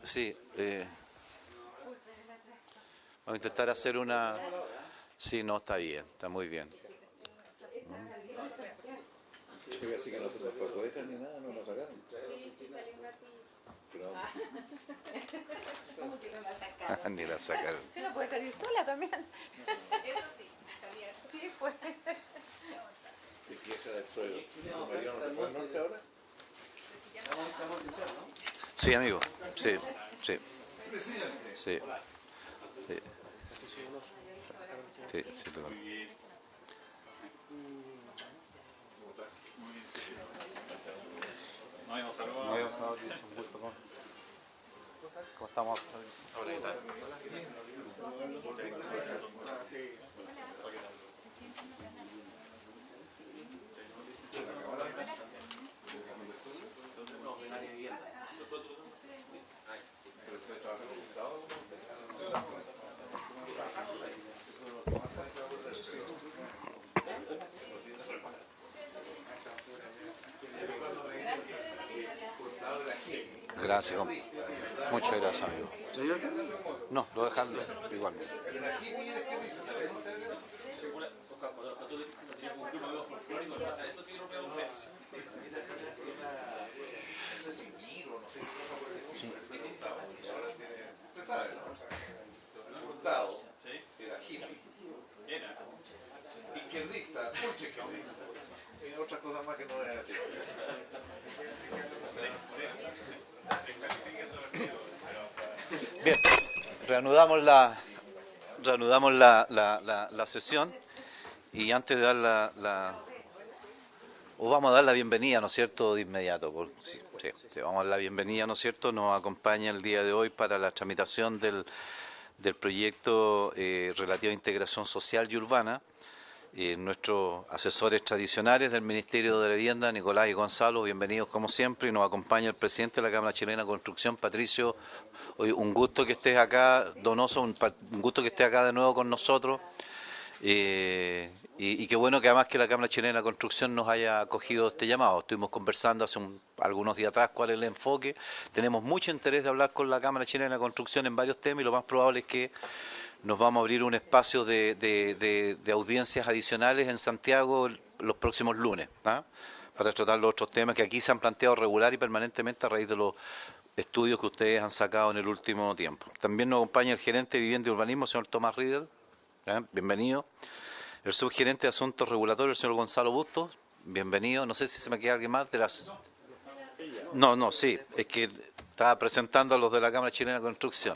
Sí, vamos a intentar hacer una... Sí, no, está bien, está muy bien. Sí, así que no se nos fue cohetes ni nada, no nos sacaron. Sí, salió un ratito. Pero, ¿Cómo que no la sacaron? Ni la sacaron. Sí, uno puede salir sola también. Eso sí, salía. Sí, pues. si quiese del suelo. ¿Su marido no se fue al norte ahora? Sí, amigo. Sí, sí. Sí. Sí. Sí, sí, perdón. No habíamos saludado. No habíamos saludado, un gusto, ¿cómo estamos? Gracias, muchas gracias, amigo. No, lo dejan igual. Hurtado era hippie. Izquierdista, ultra izquierdista. Y otras cosas más que no es así. Bien, reanudamos la sesión y antes de dar o vamos a dar la bienvenida, ¿no es cierto?, de inmediato. Sí, vamos a dar la bienvenida, ¿no es cierto?, nos acompaña el día de hoy para la tramitación del proyecto relativo a integración social y urbana. Nuestros asesores tradicionales del Ministerio de la Vivienda, Nicolás y Gonzalo, bienvenidos como siempre, y nos acompaña el presidente de la Cámara Chilena de Construcción, Patricio. Hoy un gusto que estés acá, Donoso, un gusto que estés acá de nuevo con nosotros, y qué bueno que además que la Cámara Chilena de Construcción nos haya acogido este llamado. Estuvimos conversando hace algunos días atrás cuál es el enfoque, tenemos mucho interés de hablar con la Cámara Chilena de Construcción en varios temas y lo más probable es que nos vamos a abrir un espacio de audiencias adicionales en Santiago los próximos lunes, para tratar los otros temas que aquí se han planteado regular y permanentemente a raíz de los estudios que ustedes han sacado en el último tiempo. También nos acompaña el gerente de Vivienda y Urbanismo, señor Tomás Riedel, bienvenido. El subgerente de Asuntos Regulatorios, el señor Gonzalo Bustos, bienvenido. No sé si se me queda alguien más de las... No, sí, es que estaba presentando a los de la Cámara Chilena de Construcción.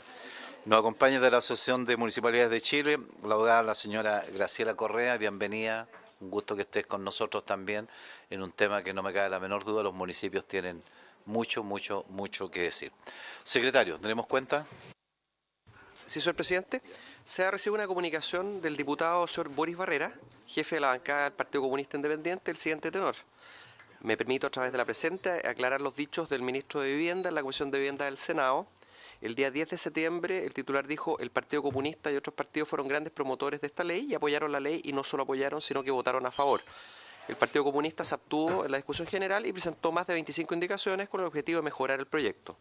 Nos acompaña de la Asociación de Municipalidades de Chile, la abogada la señora Graciela Correa, bienvenida, un gusto que estés con nosotros también en un tema que no me cabe la menor duda, los municipios tienen mucho que decir. Secretario, ¿tenemos cuenta? Sí, señor presidente. Se ha recibido una comunicación del diputado señor Boris Barrera, jefe de la bancada del Partido Comunista Independiente, el siguiente tenor. Me permito a través de la presente aclarar los dichos del ministro de Vivienda en la Comisión de Vivienda del Senado. El día 10 de septiembre el titular dijo: el Partido Comunista y otros partidos fueron grandes promotores de esta ley y apoyaron la ley, y no solo apoyaron, sino que votaron a favor. El Partido Comunista se abstuvo en la discusión general y presentó más de 25 indicaciones con el objetivo de mejorar el proyecto.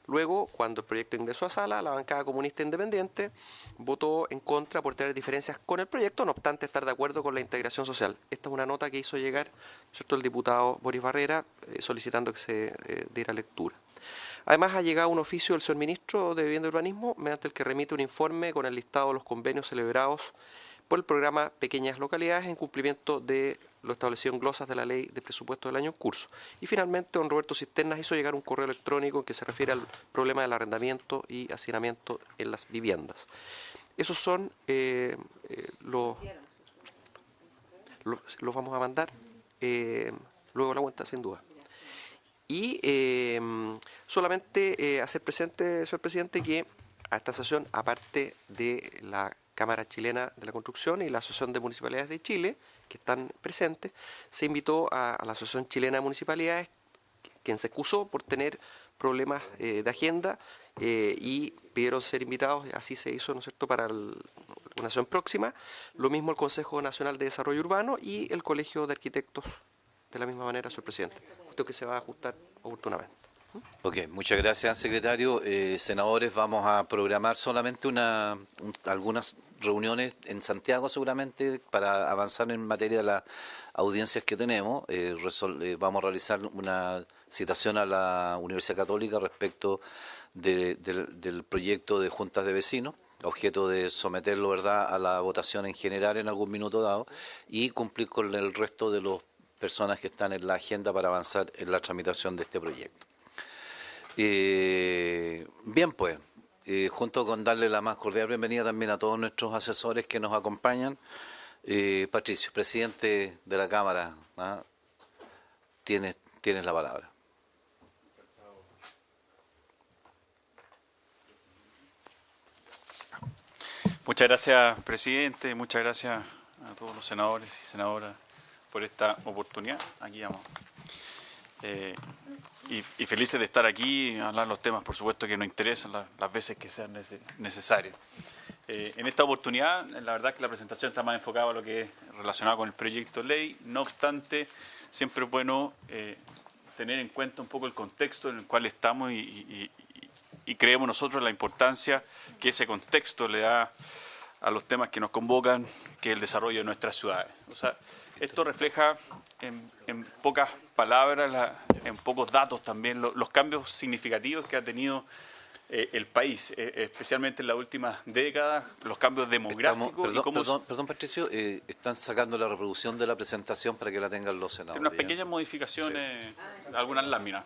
Luego, cuando el proyecto ingresó a sala, la bancada comunista independiente votó en contra por tener diferencias con el proyecto, no obstante estar de acuerdo con la integración social. Esta es una nota que hizo llegar, ¿cierto?, el diputado Boris Barrera, solicitando que se diera lectura. Además, ha llegado un oficio del señor ministro de Vivienda y Urbanismo, mediante el que remite un informe con el listado de los convenios celebrados por el programa Pequeñas Localidades en cumplimiento de lo establecido en glosas de la ley de presupuesto del año en curso. Y finalmente, don Roberto Cisternas hizo llegar un correo electrónico en que se refiere al problema del arrendamiento y hacinamiento en las viviendas. Esos son los vamos a mandar luego la cuenta, sin duda. Y solamente hacer presente, señor presidente, que a esta sesión, aparte de la Cámara Chilena de la Construcción y la Asociación de Municipalidades de Chile, que están presentes, se invitó a la Asociación Chilena de Municipalidades, quien se excusó por tener problemas de agenda y pidieron ser invitados, así se hizo, ¿no es cierto?, para una sesión próxima. Lo mismo el Consejo Nacional de Desarrollo Urbano y el Colegio de Arquitectos, de la misma manera, señor presidente. Cuestión que se va a ajustar oportunamente. Ok, muchas gracias, secretario. Senadores, vamos a programar solamente algunas reuniones en Santiago seguramente para avanzar en materia de las audiencias que tenemos. Vamos a realizar una citación a la Universidad Católica respecto del proyecto de juntas de vecinos, objeto de someterlo, ¿verdad?, a la votación en general en algún minuto dado y cumplir con el resto de las personas que están en la agenda para avanzar en la tramitación de este proyecto. Bien, pues, junto con darle la más cordial bienvenida también a todos nuestros asesores que nos acompañan. Patricio, presidente de la Cámara, ¿ah? Tienes la palabra. Muchas gracias, presidente. Muchas gracias a todos los senadores y senadoras por esta oportunidad. Aquí vamos. Y felices de estar aquí, hablar los temas, por supuesto, que nos interesan las veces que sean necesarios. En esta oportunidad, la verdad es que la presentación está más enfocada a lo que es relacionado con el proyecto de ley. No obstante, siempre es bueno tener en cuenta un poco el contexto en el cual estamos y creemos nosotros la importancia que ese contexto le da a los temas que nos convocan, que es el desarrollo de nuestras ciudades. O sea, esto refleja en pocas palabras, en pocos datos también, los cambios significativos que ha tenido el país, especialmente en las últimas décadas, los cambios demográficos. Perdón, Patricio, están sacando la reproducción de la presentación para que la tengan los senadores. Tiene unas pequeñas modificaciones, sí. Algunas láminas.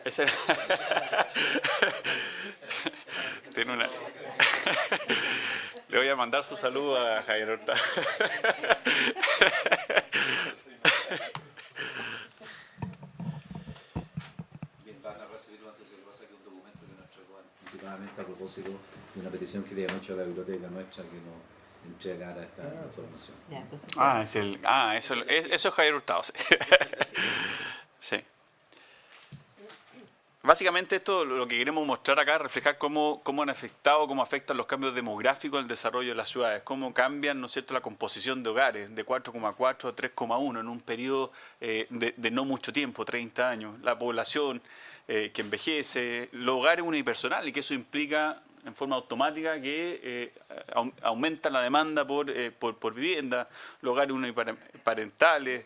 Esa era... Tiene una... Le voy a mandar su saludo a Javier Hurtado. Bien, van a recibirlo antes de que pase aquí un documento que nos entregó anticipadamente a propósito de una petición que le habían hecho a la biblioteca nuestra que nos entregara esta información. Eso es Javier Hurtado. Sí. Sí. Básicamente esto lo que queremos mostrar acá es reflejar cómo han afectado, cómo afectan los cambios demográficos el desarrollo de las ciudades, cómo cambian, ¿no es cierto?, la composición de hogares de 4,4 a 3,1 en un periodo de no mucho tiempo, 30 años. La población que envejece, los hogares unipersonales, y que eso implica en forma automática que aumenta la demanda por vivienda, los hogares uniparentales,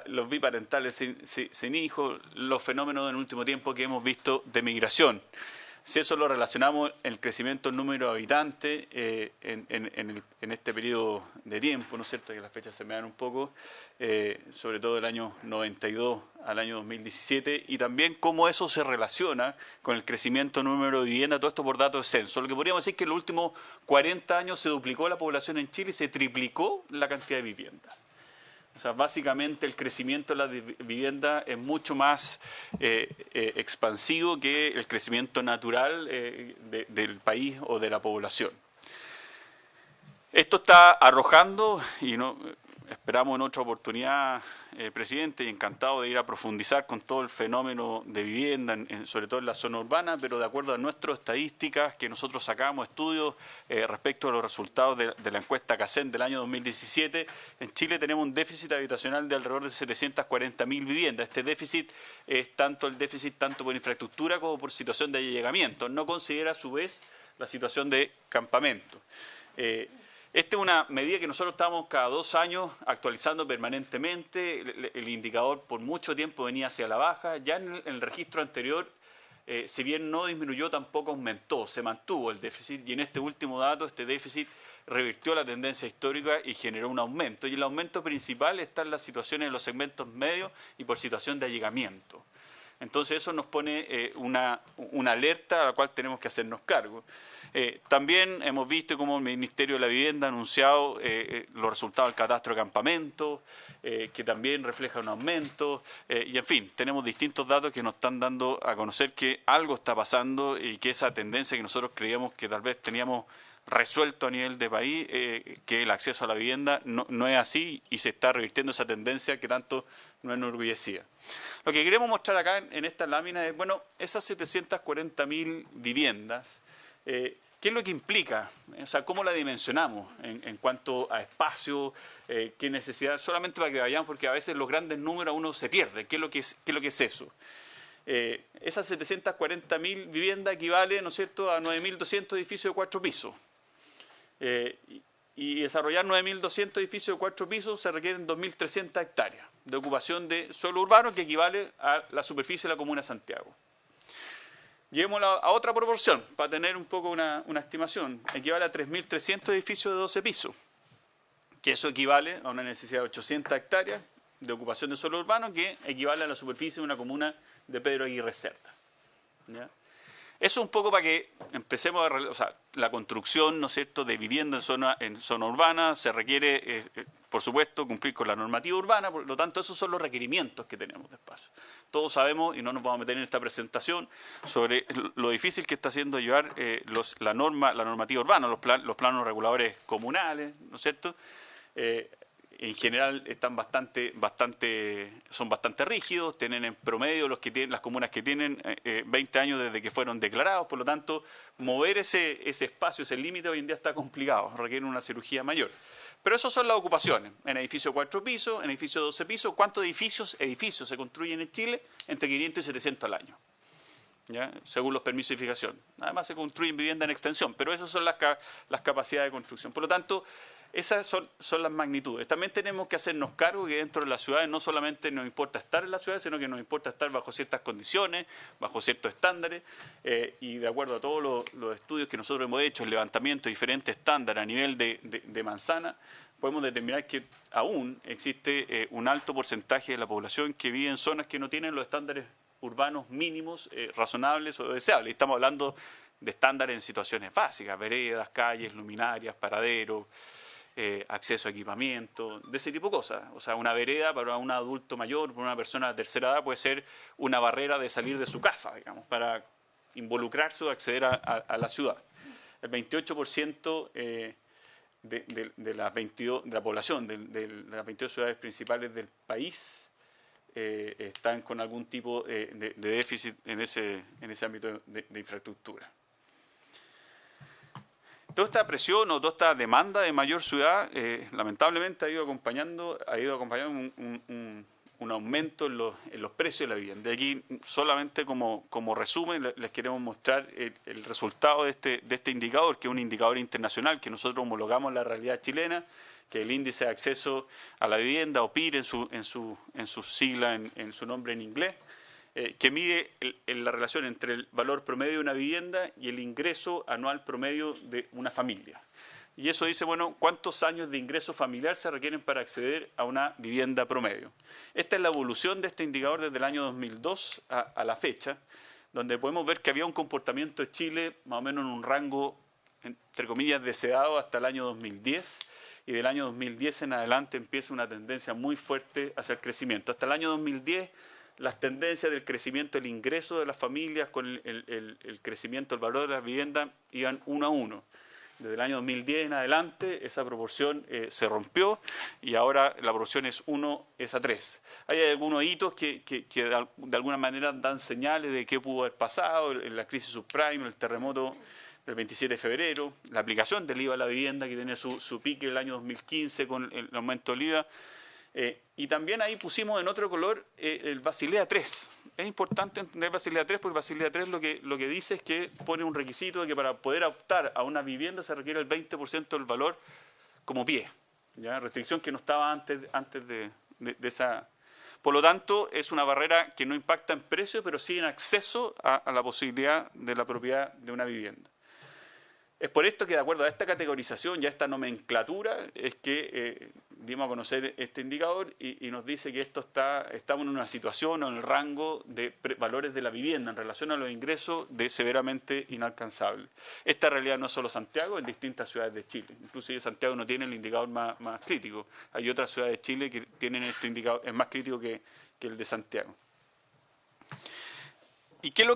los biparentales sin hijos, los fenómenos en el último tiempo que hemos visto de migración. Si eso lo relacionamos el crecimiento del número de habitantes en este periodo de tiempo, ¿no es cierto?, que las fechas se me dan un poco, sobre todo del año 92 al año 2017, y también cómo eso se relaciona con el crecimiento del número de vivienda, todo esto por datos de censo. Lo que podríamos decir es que en los últimos 40 años se duplicó la población en Chile y se triplicó la cantidad de viviendas. O sea, básicamente el crecimiento de la vivienda es mucho más expansivo que el crecimiento natural del país o de la población. Esto está arrojando, y esperamos en otra oportunidad, presidente, y encantado de ir a profundizar con todo el fenómeno de vivienda, sobre todo en la zona urbana, pero de acuerdo a nuestras estadísticas que nosotros sacamos, estudios respecto a los resultados de la encuesta CACEN del año 2017, en Chile tenemos un déficit habitacional de alrededor de 740.000 viviendas. Este déficit es tanto por infraestructura como por situación de allegamiento. No considera a su vez la situación de campamento. Esta es una medida que nosotros estamos cada 2 años actualizando permanentemente. El indicador por mucho tiempo venía hacia la baja. Ya en el registro anterior, si bien no disminuyó, tampoco aumentó, se mantuvo el déficit. Y en este último dato, este déficit revirtió la tendencia histórica y generó un aumento. Y el aumento principal está en las situaciones de los segmentos medios y por situación de allegamiento. Entonces eso nos pone una alerta a la cual tenemos que hacernos cargo. También hemos visto cómo el Ministerio de la Vivienda ha anunciado los resultados del catastro de campamentos, que también refleja un aumento, y en fin, tenemos distintos datos que nos están dando a conocer que algo está pasando y que esa tendencia que nosotros creíamos que tal vez teníamos resuelto a nivel de país, que el acceso a la vivienda no es así y se está revirtiendo esa tendencia que tanto nos enorgullecía. Lo que queremos mostrar acá en esta lámina es, bueno, esas 740.000 viviendas ¿Qué es lo que implica? O sea, ¿cómo la dimensionamos en cuanto a espacio? ¿Qué necesidad? Solamente para que vayamos, porque a veces los grandes números uno se pierde. ¿Qué es lo que es eso? Esas 740.000 viviendas equivalen, ¿no es cierto?, a 9.200 edificios de 4 pisos. Y desarrollar 9.200 edificios de 4 pisos se requieren 2.300 hectáreas de ocupación de suelo urbano, que equivale a la superficie de la Comuna de Santiago. Llevémosla a otra proporción, para tener un poco una estimación. Equivale a 3.300 edificios de 12 pisos, que eso equivale a una necesidad de 800 hectáreas de ocupación de suelo urbano, que equivale a la superficie de una comuna de Pedro Aguirre Cerda. ¿Ya? Eso un poco para que empecemos o sea, la construcción, ¿no es cierto?, de vivienda en zona urbana se requiere, por supuesto, cumplir con la normativa urbana. Por lo tanto, esos son los requerimientos que tenemos de espacio. Todos sabemos, y no nos vamos a meter en esta presentación, sobre lo difícil que está haciendo llevar la normativa urbana, los planos reguladores comunales, ¿no es cierto?, en general están son bastante rígidos, tienen en promedio las comunas que tienen 20 años desde que fueron declarados, por lo tanto, mover ese espacio, ese límite hoy en día está complicado, requiere una cirugía mayor. Pero esas son las ocupaciones, en edificios 4 pisos, en edificios 12 pisos. ¿Cuántos edificios se construyen en Chile? Entre 500 y 700 al año, ¿ya?, según los permisos de edificación. Además se construyen viviendas en extensión, pero esas son las capacidades de construcción. Por lo tanto, esas son las magnitudes. También tenemos que hacernos cargo que dentro de las ciudades no solamente nos importa estar en las ciudades, sino que nos importa estar bajo ciertas condiciones, bajo ciertos estándares, y de acuerdo a todos los estudios que nosotros hemos hecho, el levantamiento de diferentes estándares a nivel de manzana, podemos determinar que aún existe un alto porcentaje de la población que vive en zonas que no tienen los estándares urbanos mínimos, razonables o deseables. Estamos hablando de estándares en situaciones básicas, veredas, calles, luminarias, paraderos, acceso a equipamiento, de ese tipo de cosas. O sea, una vereda para un adulto mayor, para una persona de tercera edad, puede ser una barrera de salir de su casa, digamos, para involucrarse o acceder a la ciudad. El 28% de la población de las 22 ciudades principales del país están con algún tipo de déficit en ese ámbito de infraestructura. Toda esta presión o toda esta demanda de mayor ciudad, lamentablemente ha ido acompañando un aumento en los precios de la vivienda. De aquí, solamente como resumen, les queremos mostrar el resultado de este indicador, que es un indicador internacional que nosotros homologamos en la realidad chilena, que es el índice de acceso a la vivienda, o PIR en su sigla, en su nombre en inglés, que mide la relación entre el valor promedio de una vivienda y el ingreso anual promedio de una familia. Y eso dice, bueno, ¿cuántos años de ingreso familiar se requieren para acceder a una vivienda promedio? Esta es la evolución de este indicador desde el año 2002 a la fecha, donde podemos ver que había un comportamiento de Chile más o menos en un rango, entre comillas, deseado hasta el año 2010, y del año 2010 en adelante empieza una tendencia muy fuerte hacia el crecimiento. Hasta el año 2010, las tendencias del crecimiento del ingreso de las familias con el crecimiento del valor de las viviendas iban 1 a 1. Desde el año 2010 en adelante esa proporción se rompió y ahora la proporción es 1:3. Hay algunos hitos que de alguna manera dan señales de qué pudo haber pasado, la crisis subprime, el terremoto del 27 de febrero, la aplicación del IVA a la vivienda que tiene su pique el año 2015 con el aumento del IVA. Y también ahí pusimos en otro color el Basilea III. Es importante entender Basilea III porque Basilea III lo que dice es que pone un requisito de que para poder optar a una vivienda se requiere el 20% del valor como pie, ¿ya? Restricción que no estaba antes de esa. Por lo tanto, es una barrera que no impacta en precio, pero sí en acceso a la posibilidad de la propiedad de una vivienda. Es por esto que, de acuerdo a esta categorización y a esta nomenclatura, es que dimos a conocer este indicador y nos dice que estamos en una situación o en el rango de valores de la vivienda en relación a los ingresos de severamente inalcanzables. Esta realidad no es solo Santiago, en distintas ciudades de Chile. Inclusive Santiago no tiene el indicador más crítico. Hay otras ciudades de Chile que tienen este indicador, es más crítico que el de Santiago. ¿Y qué es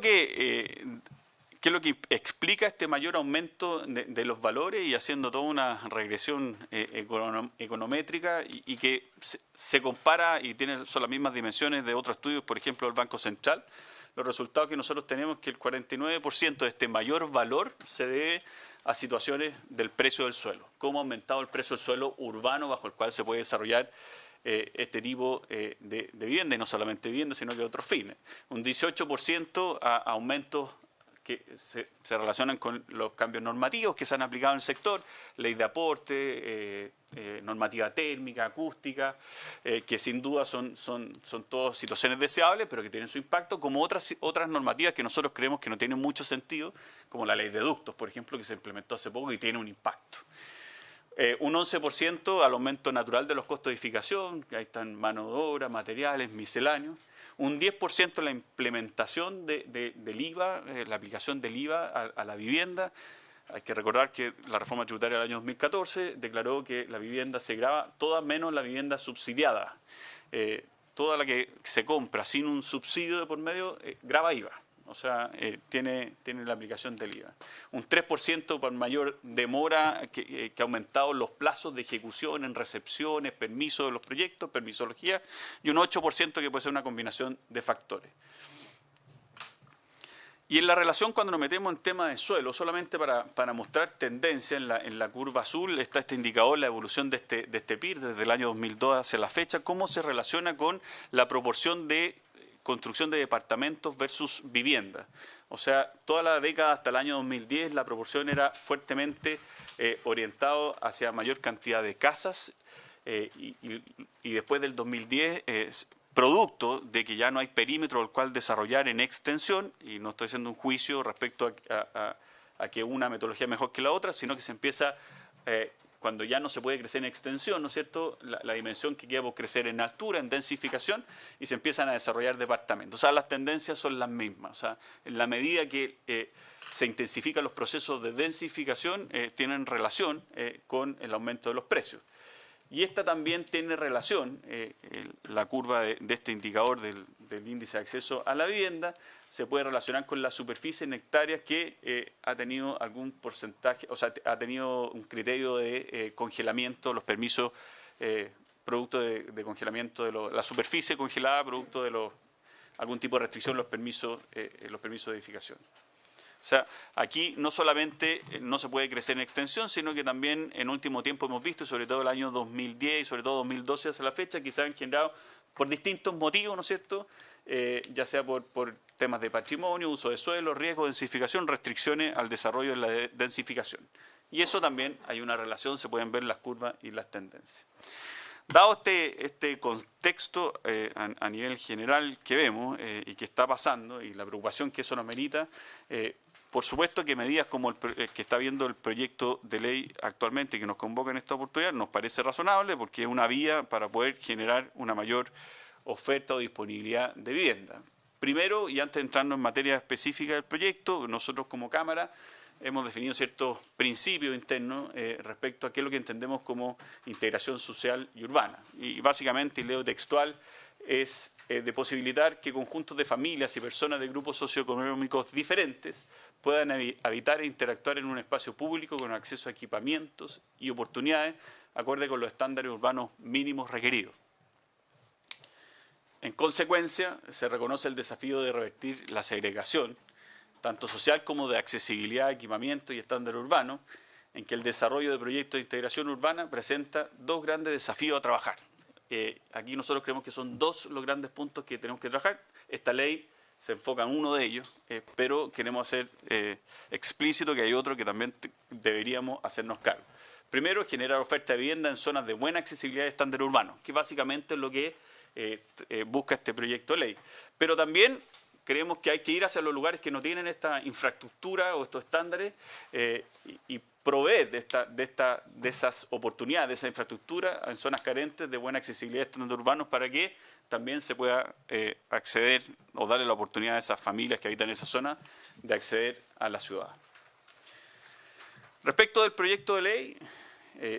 lo que explica este mayor aumento de los valores y haciendo toda una regresión econométrica y que se compara y son las mismas dimensiones de otros estudios, por ejemplo, el Banco Central, los resultados que nosotros tenemos es que el 49% de este mayor valor se debe a situaciones del precio del suelo. Cómo ha aumentado el precio del suelo urbano bajo el cual se puede desarrollar este tipo de vivienda, y no solamente vivienda, sino que otros fines. Un 18% a aumentos que se relacionan con los cambios normativos que se han aplicado en el sector, ley de aporte, normativa térmica, acústica, que sin duda son todas situaciones deseables, pero que tienen su impacto, como otras normativas que nosotros creemos que no tienen mucho sentido, como la ley de ductos, por ejemplo, que se implementó hace poco y tiene un impacto. Un 11% al aumento natural de los costos de edificación, que ahí están mano de obra, materiales, misceláneos. Un 10% la implementación del IVA, la aplicación del IVA a la vivienda. Hay que recordar que la reforma tributaria del año 2014 declaró que la vivienda se grava, toda menos la vivienda subsidiada. Toda la que se compra sin un subsidio de por medio, grava IVA. O sea, tiene la aplicación del IVA. Un 3% por mayor demora que ha aumentado los plazos de ejecución en recepciones, permisos de los proyectos, permisología, y un 8% que puede ser una combinación de factores. Y en la relación, cuando nos metemos en tema de suelo, solamente para mostrar tendencia en la curva azul, está este indicador, la evolución de este PIR desde el año 2002 hacia la fecha, cómo se relaciona con la proporción de construcción de departamentos versus vivienda. O sea, toda la década hasta el año 2010 la proporción era fuertemente orientado hacia mayor cantidad de casas y después del 2010 producto de que ya no hay perímetro al cual desarrollar en extensión, y no estoy haciendo un juicio respecto a que una metodología es mejor que la otra, sino que se empieza, cuando ya no se puede crecer en extensión, ¿no es cierto?, la dimensión que queda por crecer en altura, en densificación, y se empiezan a desarrollar departamentos. O sea, las tendencias son las mismas. O sea, en la medida que se intensifican los procesos de densificación, tienen relación con el aumento de los precios. Y esta también tiene relación, la curva de este indicador del índice de acceso a la vivienda, se puede relacionar con la superficie en hectáreas que ha tenido algún porcentaje, o sea, ha tenido un criterio de congelamiento, los permisos, producto de congelamiento de la superficie congelada, producto de algún tipo de restricción en los permisos de edificación. O sea, aquí no solamente no se puede crecer en extensión, sino que también en último tiempo hemos visto, sobre todo el año 2010 y sobre todo 2012 hacia la fecha, que se han generado por distintos motivos, ¿no es cierto?, ya sea por temas de patrimonio, uso de suelo, riesgo de densificación, restricciones al desarrollo de la densificación. Y eso también hay una relación, se pueden ver las curvas y las tendencias. Dado este contexto a nivel general que vemos y que está pasando y la preocupación que eso nos merita, por supuesto que medidas como el que está viendo el proyecto de ley actualmente que nos convoca en esta oportunidad nos parece razonable porque es una vía para poder generar una mayor oferta o disponibilidad de vivienda. Primero, y antes de entrarnos en materia específica del proyecto, nosotros como Cámara hemos definido ciertos principios internos respecto a qué es lo que entendemos como integración social y urbana. Y básicamente, y leo textual, es de posibilitar que conjuntos de familias y personas de grupos socioeconómicos diferentes puedan habitar e interactuar en un espacio público con acceso a equipamientos y oportunidades acorde con los estándares urbanos mínimos requeridos. En consecuencia, se reconoce el desafío de revertir la segregación, tanto social como de accesibilidad, equipamiento y estándar urbano, en que el desarrollo de proyectos de integración urbana presenta dos grandes desafíos a trabajar. Aquí nosotros creemos que son dos los grandes puntos que tenemos que trabajar. Esta ley se enfoca en uno de ellos, pero queremos hacer explícito que hay otro que también deberíamos hacernos cargo. Primero, generar oferta de vivienda en zonas de buena accesibilidad y estándar urbano, que básicamente es lo que busca este proyecto de ley. Pero también creemos que hay que ir hacia los lugares que no tienen esta infraestructura o estos estándares y proveer de esas oportunidades, de esa infraestructura en zonas carentes de buena accesibilidad y estándares urbanos para que también se pueda acceder o darle la oportunidad a esas familias que habitan en esa zona de acceder a la ciudad. Respecto del proyecto de ley,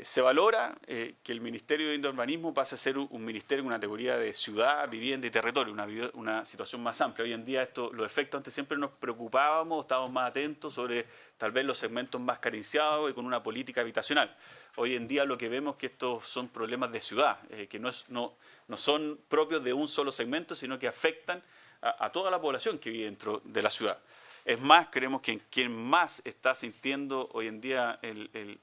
se valora que el Ministerio de Vivienda y Urbanismo pase a ser un ministerio con una categoría de ciudad, vivienda y territorio, una situación más amplia. Hoy en día los efectos antes siempre nos preocupábamos, estábamos más atentos sobre tal vez los segmentos más carenciados y con una política habitacional. Hoy en día lo que vemos es que estos son problemas de ciudad, que no son propios de un solo segmento, sino que afectan a toda la población que vive dentro de la ciudad. Es más, creemos que quien más está sintiendo hoy en día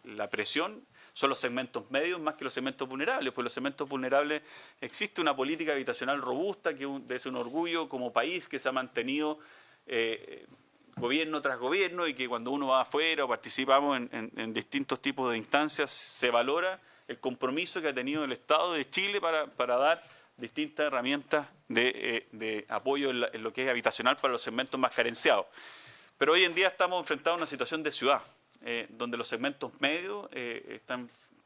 la presión son los segmentos medios más que los segmentos vulnerables, pues los segmentos vulnerables existe una política habitacional robusta que es un orgullo como país que se ha mantenido gobierno tras gobierno y que cuando uno va afuera o participamos en distintos tipos de instancias se valora el compromiso que ha tenido el Estado de Chile para dar distintas herramientas de apoyo en lo que es habitacional para los segmentos más carenciados. Pero hoy en día estamos enfrentados a una situación de ciudad, donde los segmentos medios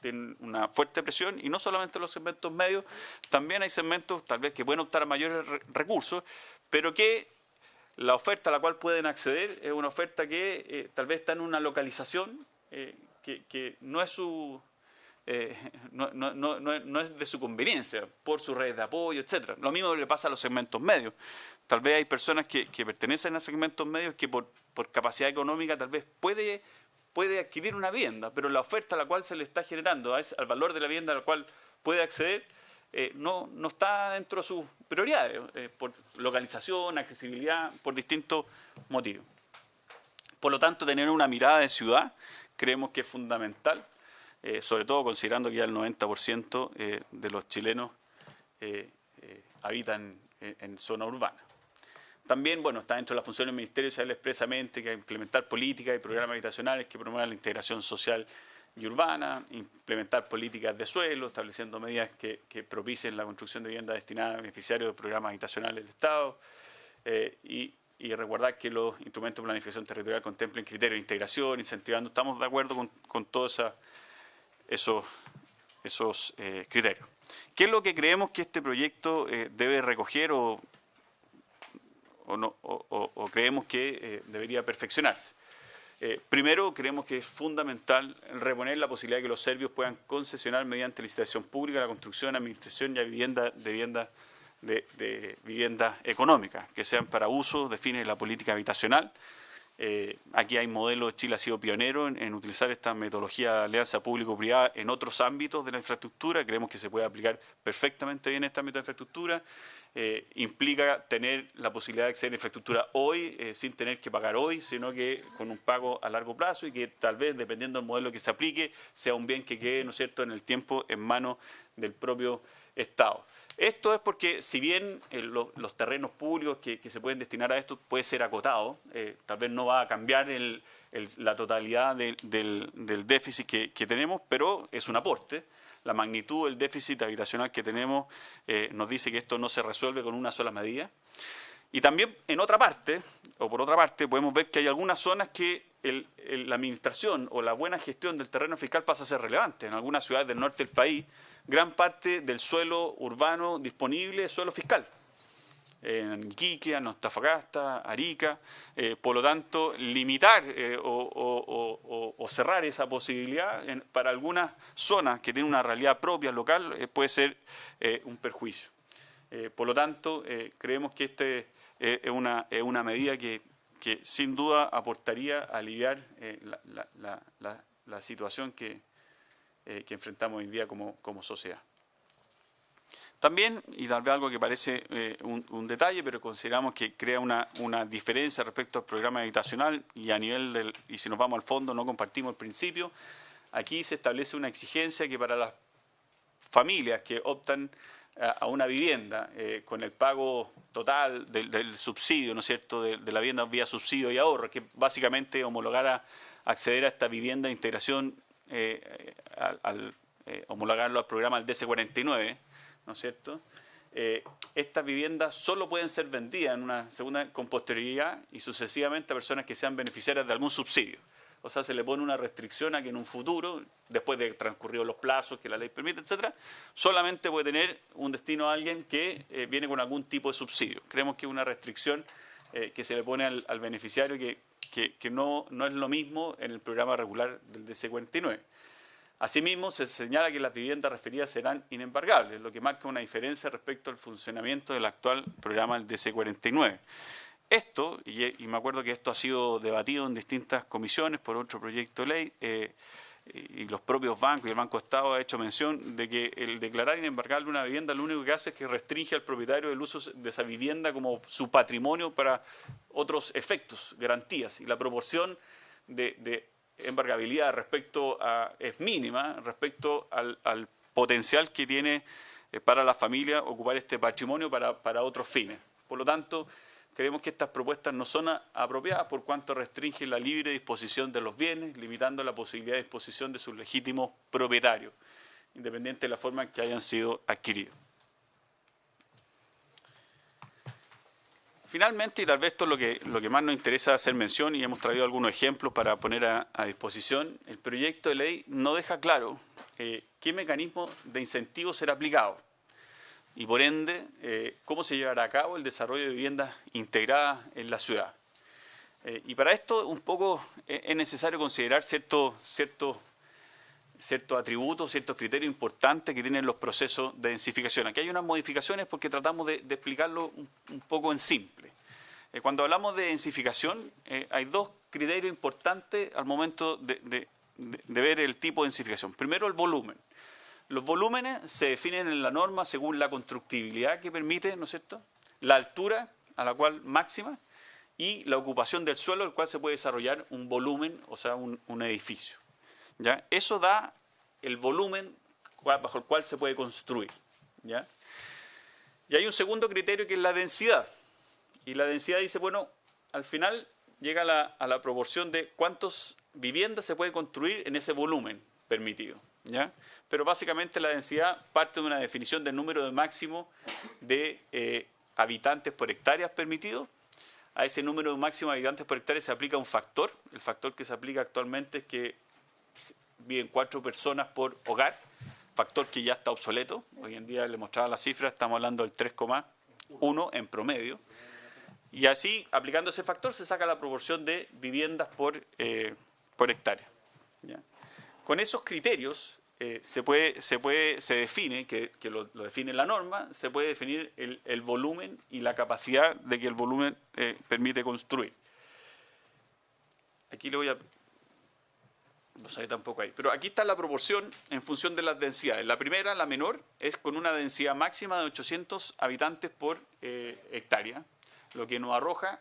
tienen una fuerte presión, y no solamente los segmentos medios, también hay segmentos tal vez que pueden optar a mayores recursos, pero que la oferta a la cual pueden acceder es una oferta que tal vez está en una localización que no es su... no es de su conveniencia, por sus redes de apoyo, etcétera. Lo mismo le pasa a los segmentos medios. Tal vez hay personas que pertenecen a segmentos medios que por capacidad económica tal vez puede adquirir una vivienda, pero la oferta a la cual se le está generando, al valor de la vivienda a la cual puede acceder, no está dentro de sus prioridades, por localización, accesibilidad, por distintos motivos. Por lo tanto, tener una mirada de ciudad creemos que es fundamental, sobre todo considerando que ya el 90% de los chilenos habitan en zona urbana. También, bueno, está dentro de la función del Ministerio Social expresamente que implementar políticas y programas habitacionales que promuevan la integración social y urbana, implementar políticas de suelo, estableciendo medidas que propicien la construcción de viviendas destinadas a beneficiarios de programas habitacionales del Estado, y recordar que los instrumentos de planificación territorial contemplen criterios de integración, incentivando. Estamos de acuerdo con todos esos criterios. ¿Qué es lo que creemos que este proyecto debe recoger o creemos que debería perfeccionarse? Primero, creemos que es fundamental reponer la posibilidad de que los serbios puedan concesionar mediante licitación pública la construcción, administración y vivienda económica, que sean para uso de fines de la política habitacional. Aquí hay modelos, Chile ha sido pionero en utilizar esta metodología de alianza público-privada en otros ámbitos de la infraestructura. Creemos que se puede aplicar perfectamente bien este ámbito de infraestructura. Implica tener la posibilidad de acceder a infraestructura hoy, sin tener que pagar hoy, sino que con un pago a largo plazo y que tal vez, dependiendo del modelo que se aplique, sea un bien que quede, ¿no es cierto?, en el tiempo en manos del propio Estado. Esto es porque, si bien los terrenos públicos que se pueden destinar a esto puede ser acotado, tal vez no va a cambiar la totalidad del déficit que tenemos, pero es un aporte. La magnitud del déficit habitacional que tenemos nos dice que esto no se resuelve con una sola medida. Y también, por otra parte, podemos ver que hay algunas zonas que la administración o la buena gestión del terreno fiscal pasa a ser relevante. En algunas ciudades del norte del país, gran parte del suelo urbano disponible es suelo fiscal. En Iquique, Antofagasta, Arica. Por lo tanto, limitar o cerrar esa posibilidad para algunas zonas que tienen una realidad propia local puede ser un perjuicio. Por lo tanto, creemos que es una medida que sin duda aportaría a aliviar la situación que enfrentamos hoy en día como sociedad. También, y tal vez algo que parece un detalle, pero consideramos que crea una diferencia respecto al programa habitacional y a nivel y si nos vamos al fondo no compartimos el principio, aquí se establece una exigencia que para las familias que optan a una vivienda con el pago total del subsidio, ¿no es cierto?, de la vivienda vía subsidio y ahorro, que básicamente homologar a acceder a esta vivienda de integración homologarlo al programa del DC49, ¿no es cierto? Estas viviendas solo pueden ser vendidas en una segunda con posterioridad y sucesivamente a personas que sean beneficiarias de algún subsidio. O sea, se le pone una restricción a que en un futuro, después de transcurridos los plazos que la ley permite, etcétera, solamente puede tener un destino a alguien que viene con algún tipo de subsidio. Creemos que es una restricción que se le pone al beneficiario que no es lo mismo en el programa regular del DC49. Asimismo, se señala que las viviendas referidas serán inembargables, lo que marca una diferencia respecto al funcionamiento del actual programa del DC-49. Esto, y me acuerdo que esto ha sido debatido en distintas comisiones por otro proyecto de ley, y los propios bancos y el Banco de Estado ha hecho mención de que el declarar inembargable una vivienda lo único que hace es que restringe al propietario el uso de esa vivienda como su patrimonio para otros efectos, garantías, y la proporción de embargabilidad es mínima respecto al potencial que tiene para la familia ocupar este patrimonio para otros fines. Por lo tanto, creemos que estas propuestas no son apropiadas por cuanto restringen la libre disposición de los bienes, limitando la posibilidad de disposición de sus legítimos propietarios, independiente de la forma en que hayan sido adquiridos. Finalmente, y tal vez esto es lo que más nos interesa hacer mención, y hemos traído algunos ejemplos para poner a disposición, el proyecto de ley no deja claro qué mecanismo de incentivo será aplicado y, por ende, cómo se llevará a cabo el desarrollo de viviendas integradas en la ciudad. Y para esto, un poco, es necesario considerar ciertos atributos, ciertos criterios importantes que tienen los procesos de densificación. Aquí hay unas modificaciones porque tratamos de explicarlo un poco en simple. Cuando hablamos de densificación, hay dos criterios importantes al momento de ver el tipo de densificación. Primero, el volumen. Los volúmenes se definen en la norma según la constructibilidad que permite, ¿no es cierto?, la altura a la cual máxima y la ocupación del suelo al cual se puede desarrollar un volumen, o sea, un edificio. ¿Ya? Eso da el volumen bajo el cual se puede construir. ¿Ya? Y hay un segundo criterio que es la densidad. Y la densidad dice, bueno, al final llega a la proporción de cuántas viviendas se puede construir en ese volumen permitido. ¿Ya? Pero básicamente la densidad parte de una definición del número de máximo de habitantes por hectáreas permitido. A ese número máximo de habitantes por hectárea se aplica un factor. El factor que se aplica actualmente es que viven 4 personas por hogar, factor que ya está obsoleto. Hoy en día le mostraba la cifra, estamos hablando del 3,1 en promedio. Y así, aplicando ese factor, se saca la proporción de viviendas por hectárea. ¿Ya? Con esos criterios se define, que lo define la norma, se puede definir el volumen y la capacidad de que el volumen permite construir. Aquí le voy a... No sale tampoco ahí. Pero aquí está la proporción en función de las densidades. La primera, la menor, es con una densidad máxima de 800 habitantes por hectárea, lo que nos arroja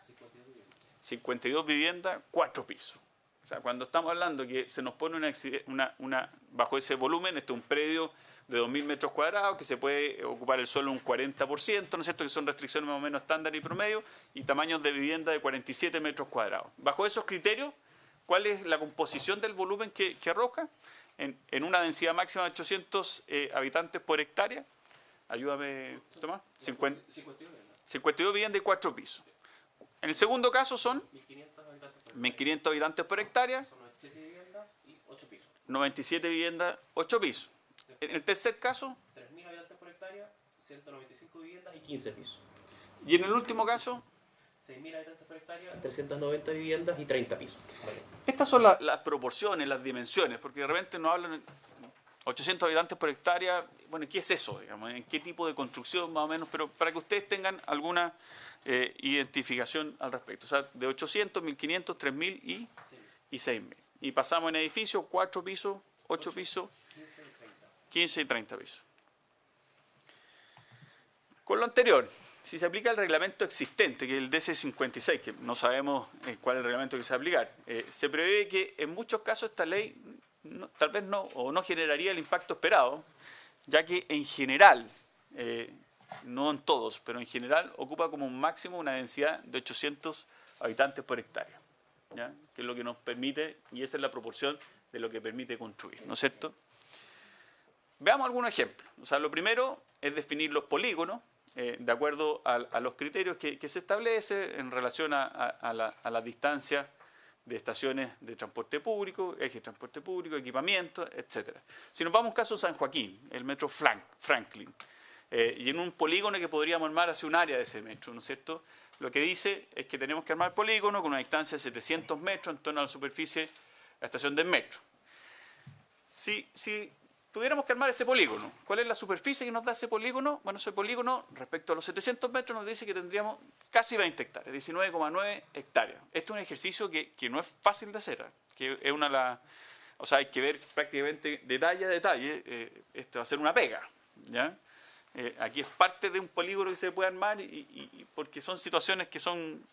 52 viviendas, 4 pisos. O sea, cuando estamos hablando que se nos pone bajo ese volumen, este es un predio de 2.000 metros cuadrados, que se puede ocupar el suelo un 40%, ¿no es cierto?, que son restricciones más o menos estándar y promedio, y tamaños de vivienda de 47 metros cuadrados. Bajo esos criterios, ¿cuál es la composición del volumen que arroja? En una densidad máxima de 800 habitantes por hectárea. Ayúdame, Tomás. 52 viviendas y 4 pisos. En el segundo caso son 1.500 habitantes por hectárea. 97 viviendas y 8 pisos. 97 viviendas, 8 pisos. En el tercer caso, 3.000 habitantes por hectárea, 195 viviendas y 15 pisos. y en el último caso, 6.000 habitantes por hectárea, 390 viviendas y 30 pisos. Vale. estas son las proporciones, las dimensiones, porque de repente nos hablan 800 habitantes por hectárea. Bueno, ¿qué es eso? Digamos? ¿En qué tipo de construcción más o menos? Pero para que ustedes tengan alguna identificación al respecto. O sea, de 800, 1.500, 3.000 y 6.000. Y pasamos en edificios, 4 pisos, 8 pisos, 15 y 30 pisos. Con lo anterior, si se aplica el reglamento existente, que es el DC-56, que no sabemos cuál es el reglamento que se va a aplicar, se prevé que en muchos casos esta ley tal vez no generaría el impacto esperado, ya que en general, no en todos, pero en general ocupa como un máximo una densidad de 800 habitantes por hectárea, ¿ya? Que es lo que nos permite, y esa es la proporción de lo que permite construir, ¿no es cierto? Veamos algunos ejemplos. O sea, lo primero es definir los polígonos de acuerdo a los criterios que se establece en relación a la distancia de estaciones de transporte público, ejes de transporte público, equipamiento, etcétera. Si nos vamos a un caso San Joaquín, el metro Franklin, y en un polígono que podríamos armar hacia un área de ese metro, ¿no es cierto? Lo que dice es que tenemos que armar el polígono con una distancia de 700 metros en torno a la superficie de la estación del metro. Si tuviéramos que armar ese polígono, ¿cuál es la superficie que nos da ese polígono? Bueno, ese polígono, respecto a los 700 metros, nos dice que tendríamos casi 20 hectáreas, 19,9 hectáreas. Este es un ejercicio que no es fácil de hacer, que es o sea, hay que ver prácticamente detalle a detalle. Esto va a ser una pega, ¿ya? Aquí es parte de un polígono que se puede armar y porque son situaciones que son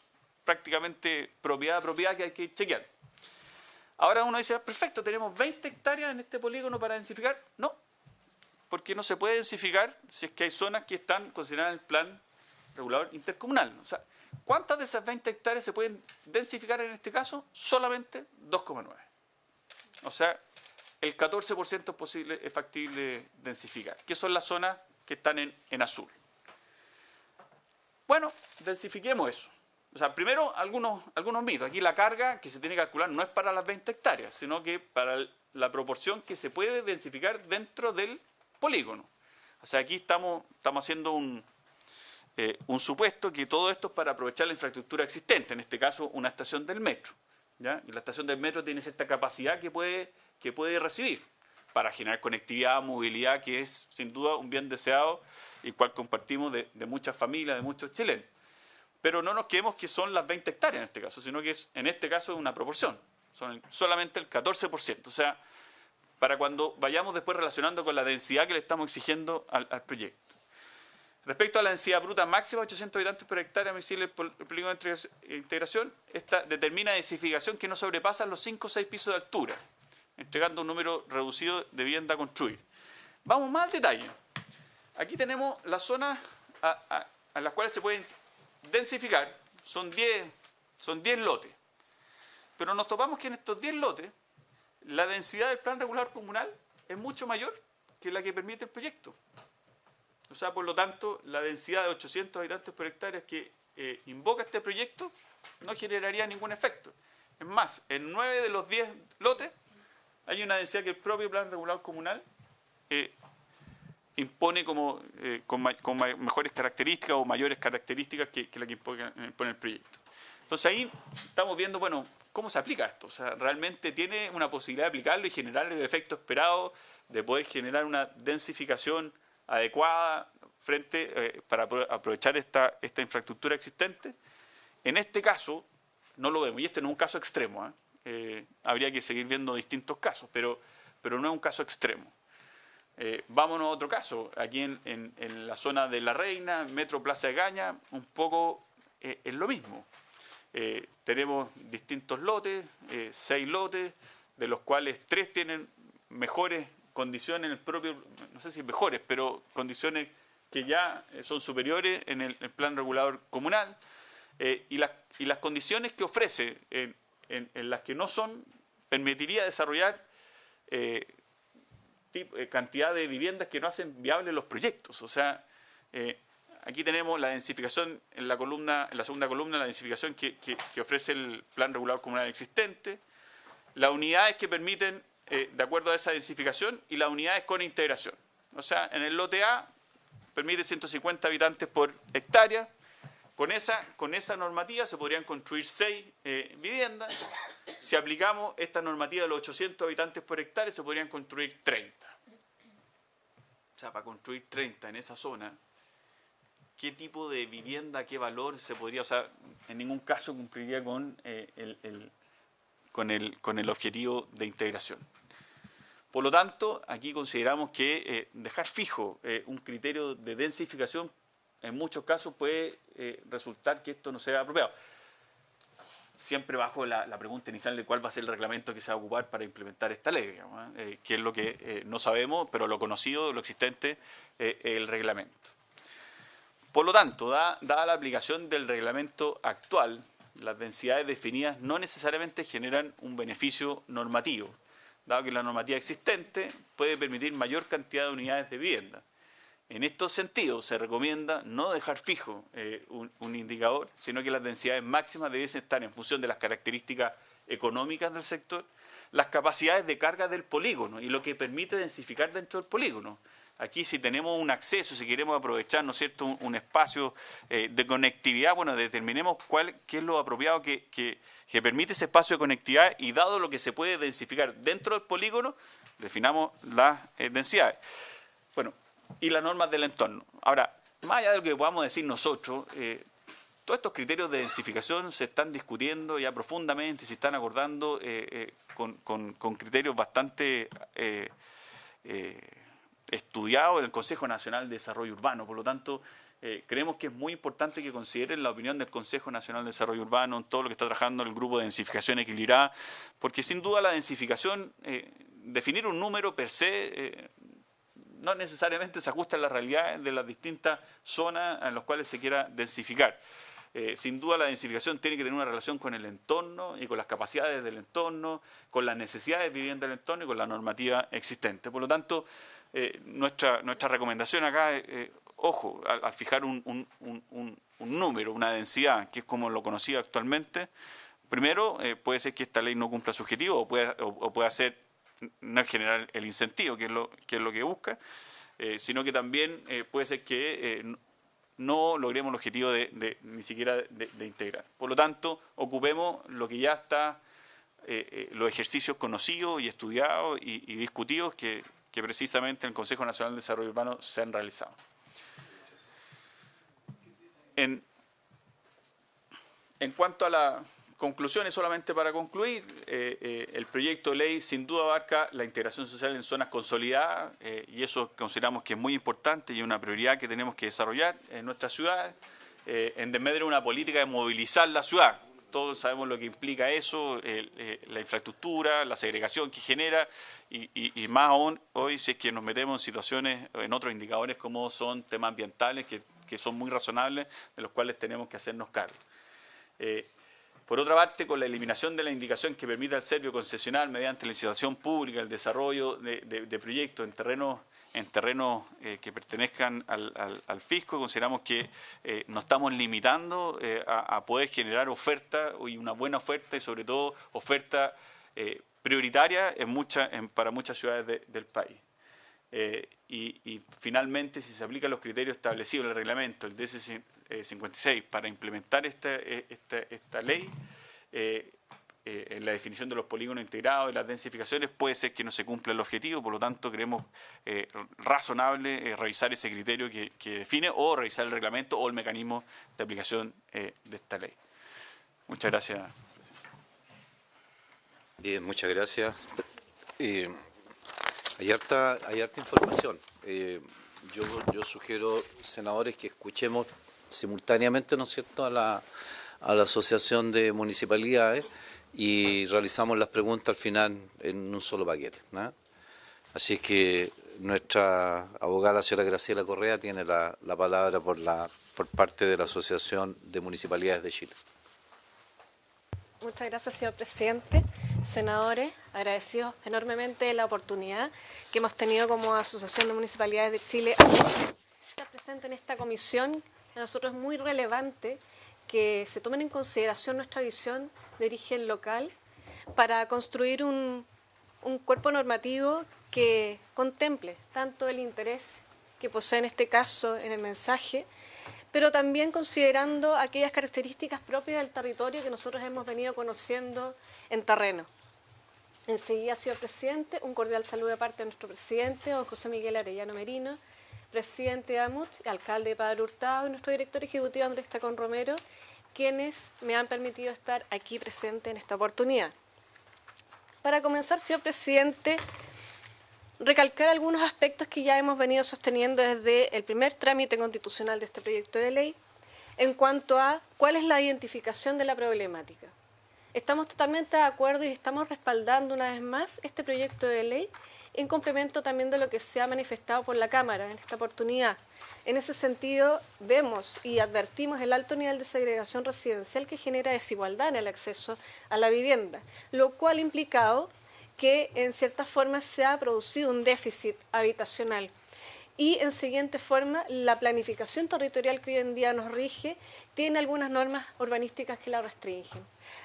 prácticamente propiedad a propiedad que hay que chequear. Ahora uno dice, perfecto, tenemos 20 hectáreas en este polígono para densificar. No, porque no se puede densificar si es que hay zonas que están consideradas en el plan regulador intercomunal. O sea, ¿cuántas de esas 20 hectáreas se pueden densificar en este caso? Solamente 2,9. O sea, el 14% es factible densificar, que son las zonas que están en azul. Bueno, densifiquemos eso. O sea, primero, algunos mitos. Aquí la carga que se tiene que calcular no es para las 20 hectáreas, sino que para la proporción que se puede densificar dentro del polígono. O sea, aquí estamos haciendo un supuesto que todo esto es para aprovechar la infraestructura existente, en este caso una estación del metro, ¿ya? Y la estación del metro tiene esta capacidad que puede recibir para generar conectividad, movilidad, que es sin duda un bien deseado y cual compartimos de muchas familias, de muchos chilenos. Pero no nos quedemos que son las 20 hectáreas en este caso, sino que en este caso es una proporción. Son solamente el 14%. O sea, para cuando vayamos después relacionando con la densidad que le estamos exigiendo al proyecto. Respecto a la densidad bruta máxima, 800 habitantes por hectárea, el polígono de integración, esta determina densificación que no sobrepasa los 5 o 6 pisos de altura, entregando un número reducido de vivienda a construir. Vamos más al detalle. Aquí tenemos las zonas a las cuales se pueden densificar, son 10 lotes. Pero nos topamos que en estos 10 lotes, la densidad del plan regulador comunal es mucho mayor que la que permite el proyecto. O sea, por lo tanto, la densidad de 800 habitantes por hectárea que invoca este proyecto no generaría ningún efecto. Es más, en 9 de los 10 lotes hay una densidad que el propio plan regulador comunal impone con mejores características o mayores características que la que impone el proyecto. Entonces ahí estamos viendo, bueno, cómo se aplica esto. O sea, realmente tiene una posibilidad de aplicarlo y generar el efecto esperado de poder generar una densificación adecuada para aprovechar esta infraestructura existente. En este caso no lo vemos, y este no es un caso extremo. Habría que seguir viendo distintos casos, pero no es un caso extremo. Vámonos a otro caso, aquí en la zona de La Reina, Metro Plaza de Gaña, un poco es lo mismo. Tenemos distintos lotes, 6 lotes, de los cuales 3 tienen mejores condiciones en el propio, no sé si mejores, pero condiciones que ya son superiores en el plan regulador comunal, y las condiciones que ofrece en las que no son, permitiría desarrollar cantidad de viviendas que no hacen viables los proyectos. O sea, aquí tenemos la densificación en la segunda columna, la densificación que ofrece el plan regulador comunal existente, las unidades que permiten de acuerdo a esa densificación y las unidades con integración. O sea, en el lote A permite 150 habitantes por hectárea. Con esa normativa se podrían construir 6 viviendas. Si aplicamos esta normativa de los 800 habitantes por hectárea, se podrían construir 30. O sea, para construir 30 en esa zona, ¿qué tipo de vivienda, qué valor se podría? O sea, en ningún caso cumpliría con el objetivo de integración. Por lo tanto, aquí consideramos que dejar fijo un criterio de densificación en muchos casos puede resultar que esto no sea apropiado. Siempre bajo la pregunta inicial de cuál va a ser el reglamento que se va a ocupar para implementar esta ley, digamos, que es lo que no sabemos, pero lo conocido, lo existente, el reglamento. Por lo tanto, dada la aplicación del reglamento actual, las densidades definidas no necesariamente generan un beneficio normativo, dado que la normativa existente puede permitir mayor cantidad de unidades de vivienda. En estos sentidos, se recomienda no dejar fijo un indicador, sino que las densidades máximas debiesen estar en función de las características económicas del sector, las capacidades de carga del polígono y lo que permite densificar dentro del polígono. Aquí, si tenemos un acceso, si queremos aprovechar, ¿no es cierto?, un espacio de conectividad, bueno, determinemos qué es lo apropiado que permite ese espacio de conectividad y dado lo que se puede densificar dentro del polígono, definamos las densidades. Bueno, y las normas del entorno. Ahora, más allá de lo que podamos decir nosotros, todos estos criterios de densificación se están discutiendo ya profundamente, se están acordando con criterios bastante estudiados en el Consejo Nacional de Desarrollo Urbano. Por lo tanto, creemos que es muy importante que consideren la opinión del Consejo Nacional de Desarrollo Urbano en todo lo que está trabajando el grupo de densificación equilibrada, porque sin duda la densificación, definir un número per se, no necesariamente se ajusta a las realidades de las distintas zonas en las cuales se quiera densificar. Sin duda la densificación tiene que tener una relación con el entorno y con las capacidades del entorno, con las necesidades de vivienda del entorno y con la normativa existente. Por lo tanto, nuestra recomendación acá es, ojo, al fijar un número, una densidad, que es como lo conocido actualmente, primero puede ser que esta ley no cumpla su objetivo o pueda ser no generar el incentivo, que es lo que busca, sino que también puede ser que no logremos el objetivo ni siquiera de integrar. Por lo tanto, ocupemos lo que ya está, los ejercicios conocidos y estudiados y discutidos que precisamente en el Consejo Nacional de Desarrollo Urbano se han realizado. En cuanto a las conclusiones, solamente para concluir, el proyecto de ley sin duda abarca la integración social en zonas consolidadas y eso consideramos que es muy importante y una prioridad que tenemos que desarrollar en nuestras ciudades, en desmedro de una política de movilizar la ciudad. Todos sabemos lo que implica eso, la infraestructura, la segregación que genera y más aún hoy si es que nos metemos en situaciones, en otros indicadores como son temas ambientales que son muy razonables, de los cuales tenemos que hacernos cargo. Por otra parte, con la eliminación de la indicación que permite al servicio concesional mediante la licitación pública el desarrollo de proyectos en terrenos que pertenezcan al fisco, consideramos que nos estamos limitando a poder generar oferta y una buena oferta y sobre todo oferta prioritaria para muchas ciudades del país. Y finalmente, si se aplican los criterios establecidos en el reglamento, el DS 56, para implementar esta ley, en la definición de los polígonos integrados y las densificaciones, puede ser que no se cumpla el objetivo, por lo tanto creemos razonable revisar ese criterio que define o revisar el reglamento o el mecanismo de aplicación de esta ley. Muchas gracias, presidente. Bien, muchas gracias. Hay harta información. Yo sugiero, senadores, que escuchemos simultáneamente, ¿no es cierto?, a la Asociación de Municipalidades y realizamos las preguntas al final en un solo paquete, ¿no? Así que nuestra abogada, la señora Graciela Correa, tiene la palabra por parte de la Asociación de Municipalidades de Chile. Muchas gracias, señor presidente. Senadores, agradecidos enormemente de la oportunidad que hemos tenido como Asociación de Municipalidades de Chile estar presente en esta comisión. Para nosotros es muy relevante que se tomen en consideración nuestra visión de origen local para construir un cuerpo normativo que contemple tanto el interés que posee en este caso en el mensaje, pero también considerando aquellas características propias del territorio que nosotros hemos venido conociendo en terreno. Enseguida, señor presidente, un cordial saludo de parte de nuestro presidente, don José Miguel Arellano Merino, presidente de AMUT, alcalde de Padre Hurtado y nuestro director ejecutivo Andrés Tacón Romero, quienes me han permitido estar aquí presente en esta oportunidad. Para comenzar, señor presidente, recalcar algunos aspectos que ya hemos venido sosteniendo desde el primer trámite constitucional de este proyecto de ley en cuanto a cuál es la identificación de la problemática. Estamos totalmente de acuerdo y estamos respaldando una vez más este proyecto de ley en complemento también de lo que se ha manifestado por la Cámara en esta oportunidad. En ese sentido, vemos y advertimos el alto nivel de segregación residencial que genera desigualdad en el acceso a la vivienda, lo cual ha implicado que en cierta forma se ha producido un déficit habitacional. Y en siguiente forma, la planificación territorial que hoy en día nos rige tiene algunas normas urbanísticas que la restringen.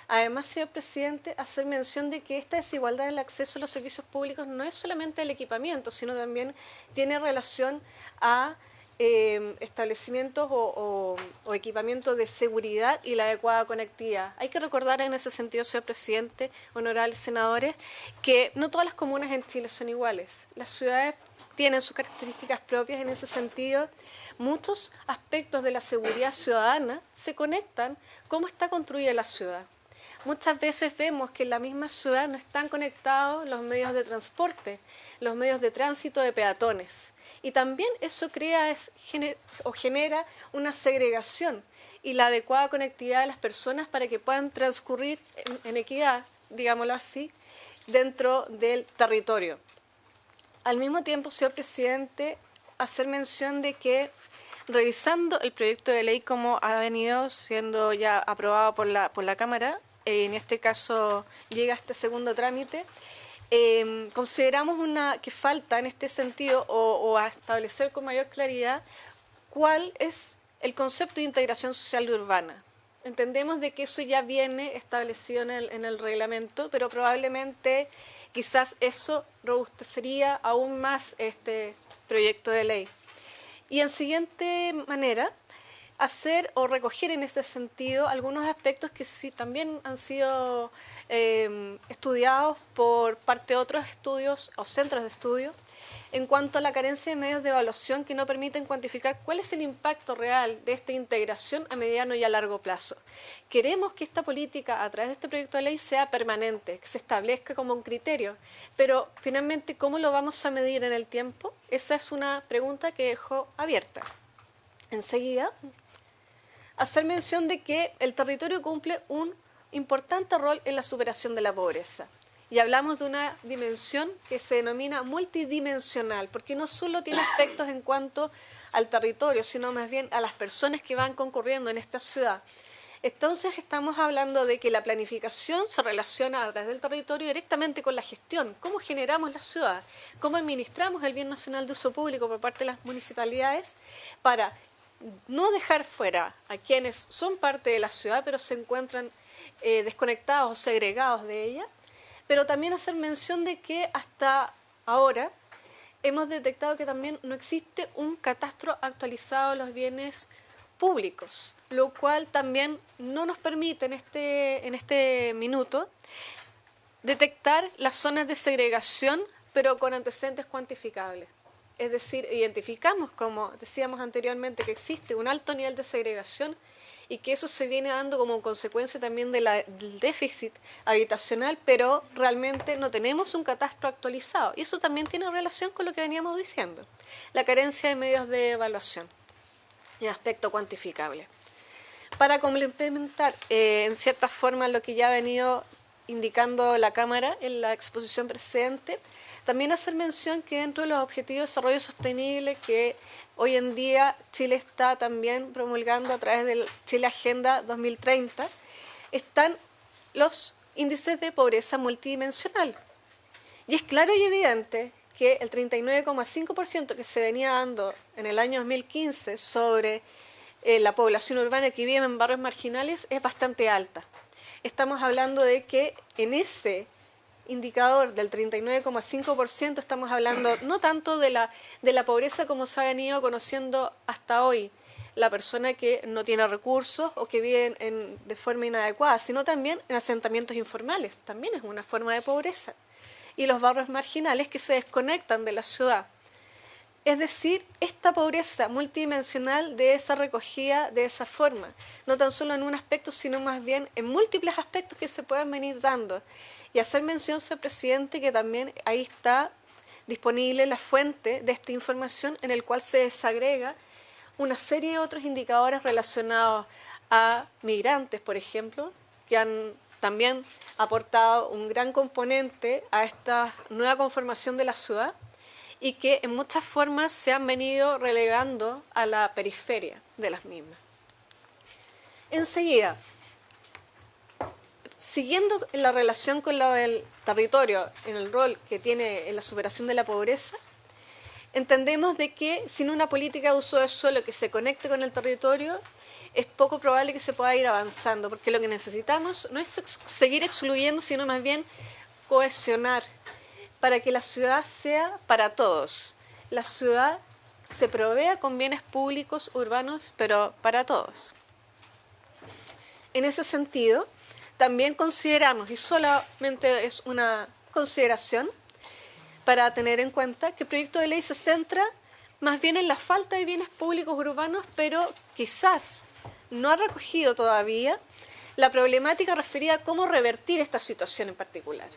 Además, señor presidente, hacer mención de que esta desigualdad en el acceso a los servicios públicos no es solamente el equipamiento, sino también tiene relación a establecimientos o equipamientos de seguridad y la adecuada conectividad. Hay que recordar en ese sentido, señor presidente, honorables senadores, que no todas las comunas en Chile son iguales. Las ciudades tienen sus características propias en ese sentido. Muchos aspectos de la seguridad ciudadana se conectan cómo está construida la ciudad. Muchas veces vemos que en la misma ciudad no están conectados los medios de transporte, los medios de tránsito de peatones. Y también eso genera una segregación y la adecuada conectividad de las personas para que puedan transcurrir en equidad, digámoslo así, dentro del territorio. Al mismo tiempo, señor presidente, hacer mención de que revisando el proyecto de ley como ha venido siendo ya aprobado por la Cámara, en este caso llega a este segundo trámite, consideramos que falta en este sentido o a establecer con mayor claridad cuál es el concepto de integración social urbana. Entendemos de que eso ya viene establecido en el reglamento, pero probablemente quizás eso robustecería aún más este proyecto de ley. Y en siguiente manera, hacer o recoger en ese sentido algunos aspectos que sí también han sido estudiados por parte de otros estudios o centros de estudio en cuanto a la carencia de medios de evaluación que no permiten cuantificar cuál es el impacto real de esta integración a mediano y a largo plazo. Queremos que esta política a través de este proyecto de ley sea permanente, que se establezca como un criterio, pero finalmente ¿cómo lo vamos a medir en el tiempo? Esa es una pregunta que dejo abierta. Enseguida, hacer mención de que el territorio cumple un importante rol en la superación de la pobreza. Y hablamos de una dimensión que se denomina multidimensional, porque no solo tiene aspectos en cuanto al territorio, sino más bien a las personas que van concurriendo en esta ciudad. Entonces estamos hablando de que la planificación se relaciona a través del territorio directamente con la gestión, cómo generamos la ciudad, cómo administramos el bien nacional de uso público por parte de las municipalidades para no dejar fuera a quienes son parte de la ciudad pero se encuentran desconectados o segregados de ella, pero también hacer mención de que hasta ahora hemos detectado que también no existe un catastro actualizado de los bienes públicos, lo cual también no nos permite en este minuto detectar las zonas de segregación, pero con antecedentes cuantificables. Es decir, identificamos, como decíamos anteriormente, que existe un alto nivel de segregación y que eso se viene dando como consecuencia también del déficit habitacional, pero realmente no tenemos un catastro actualizado. Y eso también tiene relación con lo que veníamos diciendo, la carencia de medios de evaluación y aspecto cuantificable. Para complementar, en cierta forma, lo que ya ha venido indicando la Cámara en la exposición precedente, también hacer mención que dentro de los Objetivos de Desarrollo Sostenible que hoy en día Chile está también promulgando a través del Chile Agenda 2030, están los índices de pobreza multidimensional. Y es claro y evidente que el 39,5% que se venía dando en el año 2015 sobre la población urbana que vive en barrios marginales es bastante alta. Estamos hablando de que en ese indicador del 39,5% estamos hablando no tanto de la pobreza como se ha venido conociendo hasta hoy, la persona que no tiene recursos o que vive de forma inadecuada, sino también en asentamientos informales, también es una forma de pobreza, y los barrios marginales que se desconectan de la ciudad. Es decir, esta pobreza multidimensional debe ser recogida de esa forma, no tan solo en un aspecto, sino más bien en múltiples aspectos que se puedan venir dando. Y hacer mención, señor presidente, que también ahí está disponible la fuente de esta información en el cual se desagrega una serie de otros indicadores relacionados a migrantes, por ejemplo, que han también aportado un gran componente a esta nueva conformación de la ciudad y que en muchas formas se han venido relegando a la periferia de las mismas. Enseguida, siguiendo la relación con lo del territorio en el rol que tiene en la superación de la pobreza, entendemos de que sin una política de uso de suelo que se conecte con el territorio es poco probable que se pueda ir avanzando, porque lo que necesitamos no es seguir excluyendo, sino más bien cohesionar para que la ciudad sea para todos. La ciudad se provea con bienes públicos urbanos, pero para todos. En ese sentido, también consideramos, y solamente es una consideración para tener en cuenta, que el proyecto de ley se centra más bien en la falta de bienes públicos urbanos, pero quizás no ha recogido todavía la problemática referida a cómo revertir esta situación en particular.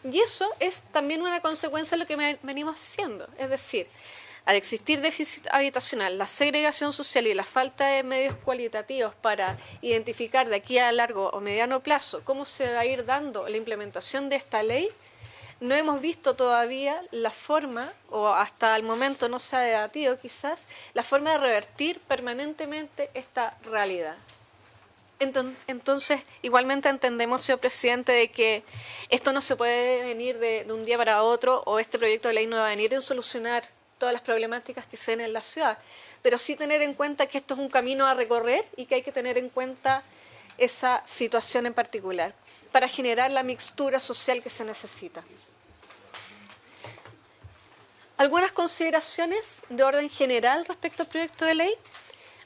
Y eso es también una consecuencia de lo que venimos haciendo. Es decir, al existir déficit habitacional, la segregación social y la falta de medios cualitativos para identificar de aquí a largo o mediano plazo cómo se va a ir dando la implementación de esta ley, no hemos visto todavía la forma, o hasta el momento no se ha debatido quizás, la forma de revertir permanentemente esta realidad. Entonces, igualmente entendemos, señor presidente, de que esto no se puede venir de un día para otro, o este proyecto de ley no va a venir a solucionar todas las problemáticas que se den en la ciudad, pero sí tener en cuenta que esto es un camino a recorrer y que hay que tener en cuenta esa situación en particular para generar la mixtura social que se necesita. Algunas consideraciones de orden general respecto al proyecto de ley,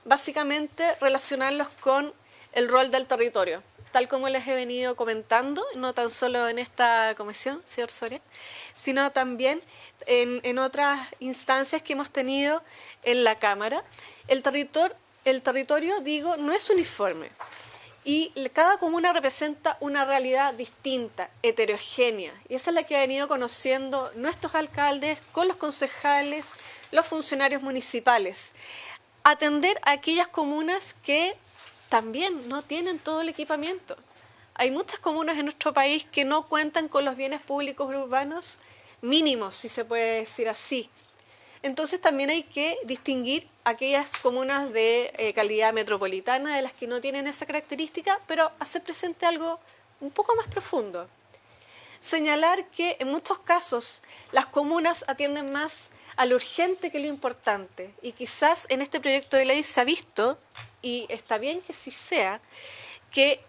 básicamente relacionarlos con el rol del territorio, tal como les he venido comentando, no tan solo en esta comisión, señor Soria, sino también en otras instancias que hemos tenido en la Cámara. El territorio, digo, no es uniforme y cada comuna representa una realidad distinta, heterogénea, y esa es la que han venido conociendo nuestros alcaldes con los concejales, los funcionarios municipales. Atender a aquellas comunas que también no tienen todo el equipamiento. Hay muchas comunas en nuestro país que no cuentan con los bienes públicos urbanos mínimos, si se puede decir así. Entonces también hay que distinguir aquellas comunas de calidad metropolitana de las que no tienen esa característica, pero hacer presente algo un poco más profundo. Señalar que en muchos casos las comunas atienden más a lo urgente que lo importante, y quizás en este proyecto de ley se ha visto, y está bien que sí sea, que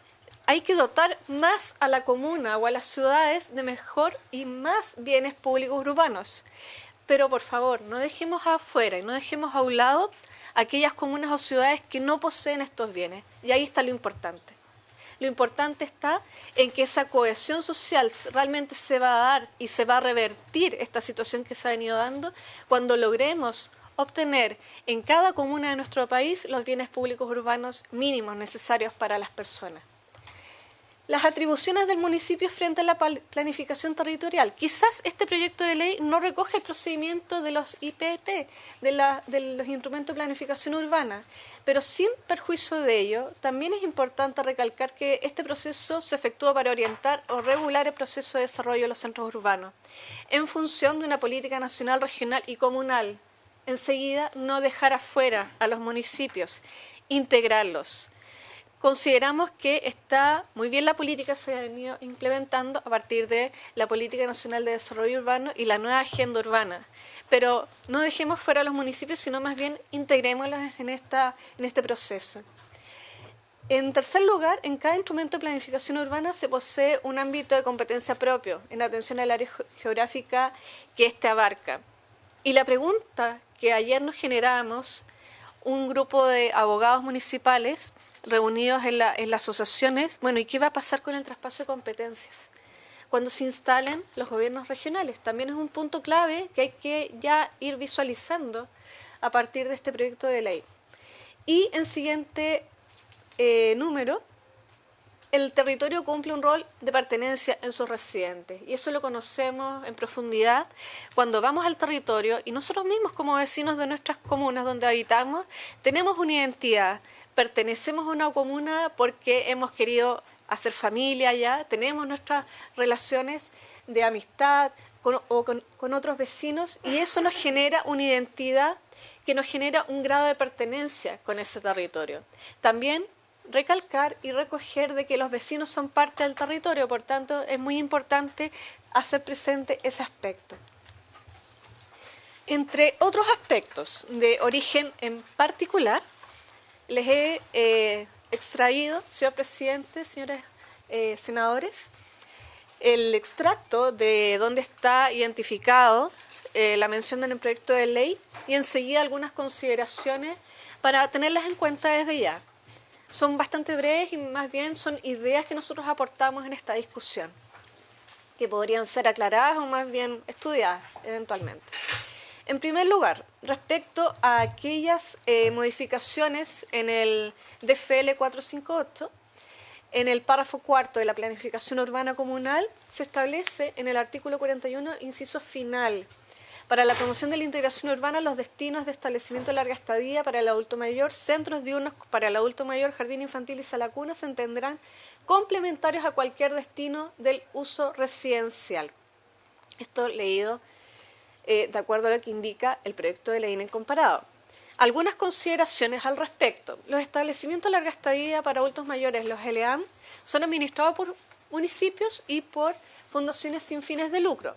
hay que dotar más a la comuna o a las ciudades de mejor y más bienes públicos urbanos. Pero por favor, no dejemos afuera y no dejemos a un lado aquellas comunas o ciudades que no poseen estos bienes. Y ahí está lo importante. Lo importante está en que esa cohesión social realmente se va a dar y se va a revertir esta situación que se ha venido dando cuando logremos obtener en cada comuna de nuestro país los bienes públicos urbanos mínimos necesarios para las personas. Las atribuciones del municipio frente a la planificación territorial. Quizás este proyecto de ley no recoge el procedimiento de los IPT, de los instrumentos de planificación urbana, pero sin perjuicio de ello, también es importante recalcar que este proceso se efectúa para orientar o regular el proceso de desarrollo de los centros urbanos, en función de una política nacional, regional y comunal. Enseguida, no dejar afuera a los municipios, integrarlos. Consideramos que está muy bien la política que se ha venido implementando a partir de la Política Nacional de Desarrollo Urbano y la nueva Agenda Urbana, pero no dejemos fuera a los municipios, sino más bien integrémoslos en este proceso. En tercer lugar, en cada instrumento de planificación urbana se posee un ámbito de competencia propio en atención al área geográfica que éste abarca. Y la pregunta que ayer nos generamos, un grupo de abogados municipales reunidos en las asociaciones, bueno, ¿y qué va a pasar con el traspaso de competencias cuando se instalen los gobiernos regionales? También es un punto clave que hay que ya ir visualizando a partir de este proyecto de ley. Y en siguiente número, el territorio cumple un rol de pertenencia en sus residentes, y eso lo conocemos en profundidad cuando vamos al territorio y nosotros mismos como vecinos de nuestras comunas donde habitamos tenemos una identidad, pertenecemos a una comuna porque hemos querido hacer familia allá, tenemos nuestras relaciones de amistad con otros vecinos, y eso nos genera una identidad que nos genera un grado de pertenencia con ese territorio. También recalcar y recoger de que los vecinos son parte del territorio, por tanto es muy importante hacer presente ese aspecto. Entre otros aspectos de origen en particular, les he extraído, señor presidente, señores senadores, el extracto de donde está identificado la mención en el proyecto de ley y enseguida algunas consideraciones para tenerlas en cuenta desde ya. Son bastante breves y más bien son ideas que nosotros aportamos en esta discusión, que podrían ser aclaradas o más bien estudiadas eventualmente. En primer lugar, respecto a aquellas modificaciones en el DFL 458, en el párrafo cuarto de la planificación urbana comunal se establece en el artículo 41, inciso final, para la promoción de la integración urbana, los destinos de establecimiento de larga estadía para el adulto mayor, centros diurnos para el adulto mayor, jardín infantil y sala cuna se entenderán complementarios a cualquier destino del uso residencial. Esto leído de acuerdo a lo que indica el proyecto de ley en comparado. Algunas consideraciones al respecto. Los establecimientos de larga estadía para adultos mayores, los LEAM, son administrados por municipios y por fundaciones sin fines de lucro.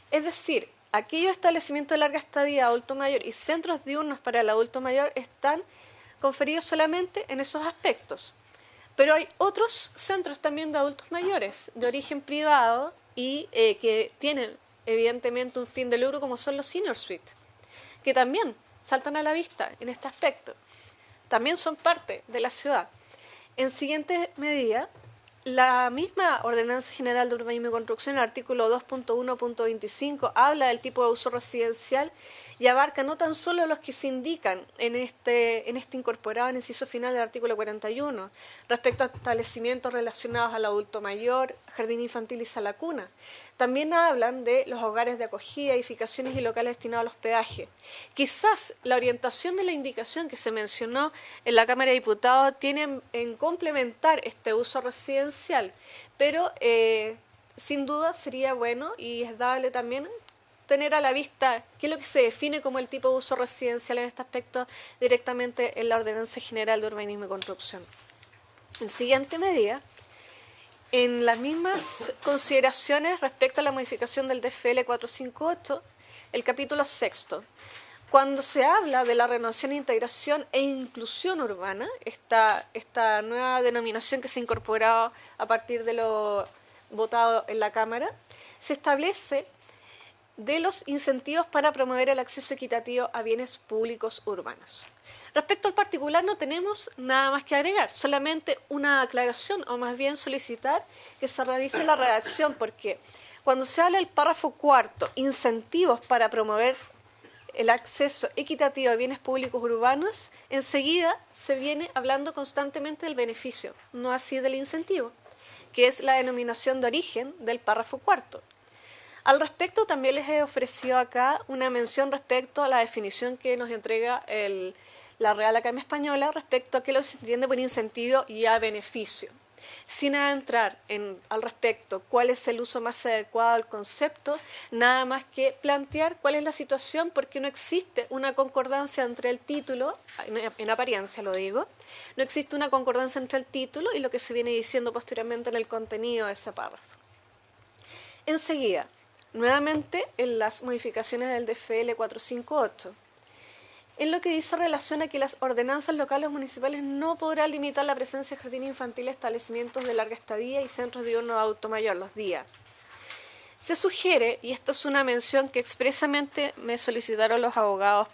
Es decir, aquellos establecimientos de larga estadía, adulto mayor y centros diurnos para el adulto mayor están conferidos solamente en esos aspectos. Pero hay otros centros también de adultos mayores de origen privado y que tienen evidentemente un fin de lucro, como son los Senior Suite, que también saltan a la vista en este aspecto. También son parte de la ciudad. En siguiente medida, la misma Ordenanza General de Urbanismo y Construcción, el artículo 2.1.25, habla del tipo de uso residencial y abarca no tan solo los que se indican en este incorporado en el inciso final del artículo 41, respecto a establecimientos relacionados al adulto mayor, jardín infantil y sala cuna. También hablan de los hogares de acogida, edificaciones y locales destinados a los peajes. Quizás la orientación de la indicación que se mencionó en la Cámara de Diputados tiene en complementar este uso residencial, pero sin duda sería bueno y es dable también tener a la vista qué es lo que se define como el tipo de uso residencial en este aspecto directamente en la Ordenanza General de Urbanismo y Construcción. En siguiente medida, en las mismas consideraciones respecto a la modificación del DFL 458, el capítulo sexto, cuando se habla de la renovación, integración e inclusión urbana, esta nueva denominación que se incorporaba a partir de lo votado en la Cámara, se establece de los incentivos para promover el acceso equitativo a bienes públicos urbanos. Respecto al particular no tenemos nada más que agregar, solamente una aclaración o más bien solicitar que se realice la redacción, porque cuando se habla del párrafo cuarto, incentivos para promover el acceso equitativo a bienes públicos urbanos, enseguida se viene hablando constantemente del beneficio, no así del incentivo, que es la denominación de origen del párrafo cuarto. Al respecto también les he ofrecido acá una mención respecto a la definición que nos entrega la Real Academia Española respecto a qué lo se entiende por incentivo y a beneficio. Sin adentrar al respecto cuál es el uso más adecuado al concepto, nada más que plantear cuál es la situación, porque no existe una concordancia entre el título, en apariencia lo digo, no existe una concordancia entre el título y lo que se viene diciendo posteriormente en el contenido de ese párrafo. Enseguida, nuevamente en las modificaciones del DFL 458, en lo que dice relación a que las ordenanzas locales municipales no podrán limitar la presencia de jardines infantiles, establecimientos de larga estadía y centros diurnos de adulto mayor, los DIA. Se sugiere, y esto es una mención que expresamente me solicitaron los abogados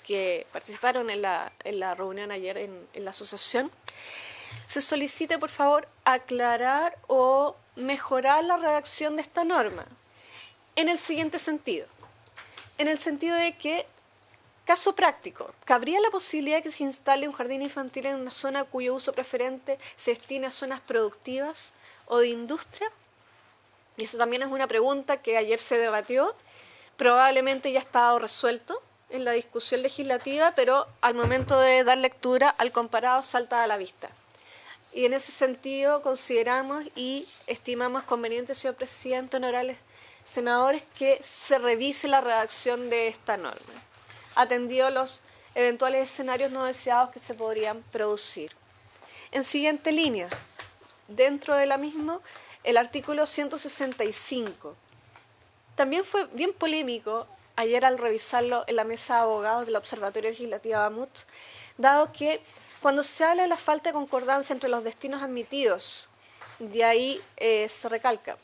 que participaron en la reunión ayer en la asociación, se solicite por favor aclarar o mejorar la redacción de esta norma en el siguiente sentido. En el sentido de que, caso práctico, ¿cabría la posibilidad de que se instale un jardín infantil en una zona cuyo uso preferente se destine a zonas productivas o de industria? Y esa también es una pregunta que ayer se debatió, probablemente ya ha estado resuelto en la discusión legislativa, pero al momento de dar lectura al comparado salta a la vista. Y en ese sentido consideramos y estimamos conveniente, señor presidente, honorables senadores, que se revise la redacción de esta norma, atendido los eventuales escenarios no deseados que se podrían producir. En siguiente línea, dentro de la misma, el artículo 165. También fue bien polémico ayer al revisarlo en la mesa de abogados del Observatorio Legislativo AMUT, dado que cuando se habla de la falta de concordancia entre los destinos admitidos, de ahí se recalca.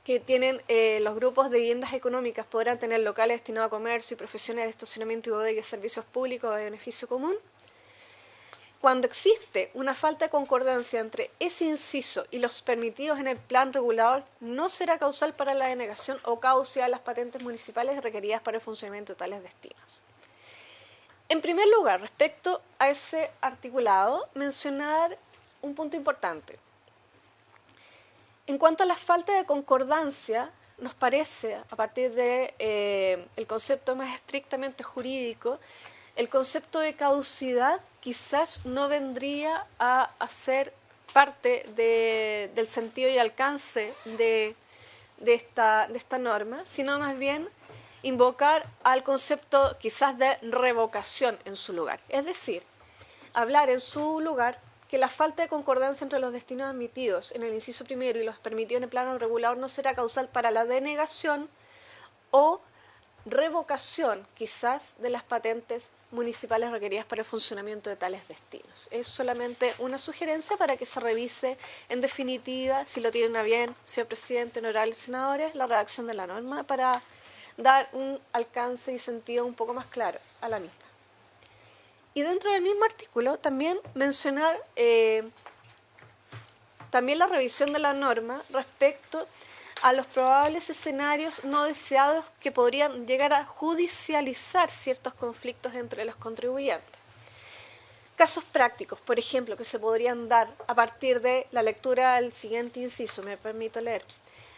que tienen los grupos de viviendas económicas podrán tener locales destinados a comercio y profesionales, estacionamiento y bodega y servicios públicos de beneficio común. Cuando existe una falta de concordancia entre ese inciso y los permitidos en el plan regulador, no será causal para la denegación o causa las patentes municipales requeridas para el funcionamiento de tales destinos. En primer lugar, respecto a ese articulado, mencionar un punto importante. En cuanto a la falta de concordancia, nos parece, a partir de el concepto más estrictamente jurídico, el concepto de caducidad quizás no vendría a ser parte del sentido y alcance de esta norma, sino más bien invocar al concepto quizás de revocación en su lugar. Es decir, hablar en su lugar que la falta de concordancia entre los destinos admitidos en el inciso primero y los permitidos en el plano regulador no será causal para la denegación o revocación, quizás, de las patentes municipales requeridas para el funcionamiento de tales destinos. Es solamente una sugerencia para que se revise, en definitiva, si lo tienen a bien, señor presidente, honorables senadores, la redacción de la norma para dar un alcance y sentido un poco más claro a la misma. Y dentro del mismo artículo también mencionar también la revisión de la norma respecto a los probables escenarios no deseados que podrían llegar a judicializar ciertos conflictos entre los contribuyentes. Casos prácticos, por ejemplo, que se podrían dar a partir de la lectura del siguiente inciso, me permito leer.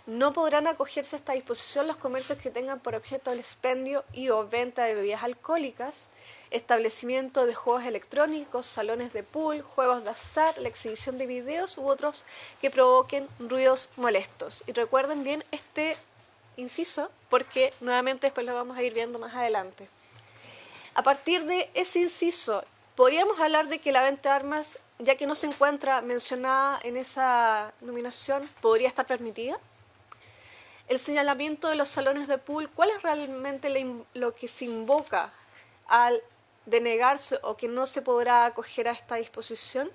No podrán acogerse a esta disposición los comercios que tengan por objeto el expendio y o venta de bebidas alcohólicas, establecimiento de juegos electrónicos, salones de pool, juegos de azar, la exhibición de videos u otros que provoquen ruidos molestos. Y recuerden bien este inciso porque nuevamente después lo vamos a ir viendo más adelante. A partir de ese inciso, podríamos hablar de que la venta de armas, ya que no se encuentra mencionada en esa nominación, podría estar permitida. El señalamiento de los salones de pool, ¿cuál es realmente lo que se invoca al denegarse o que no se podrá acoger a esta disposición?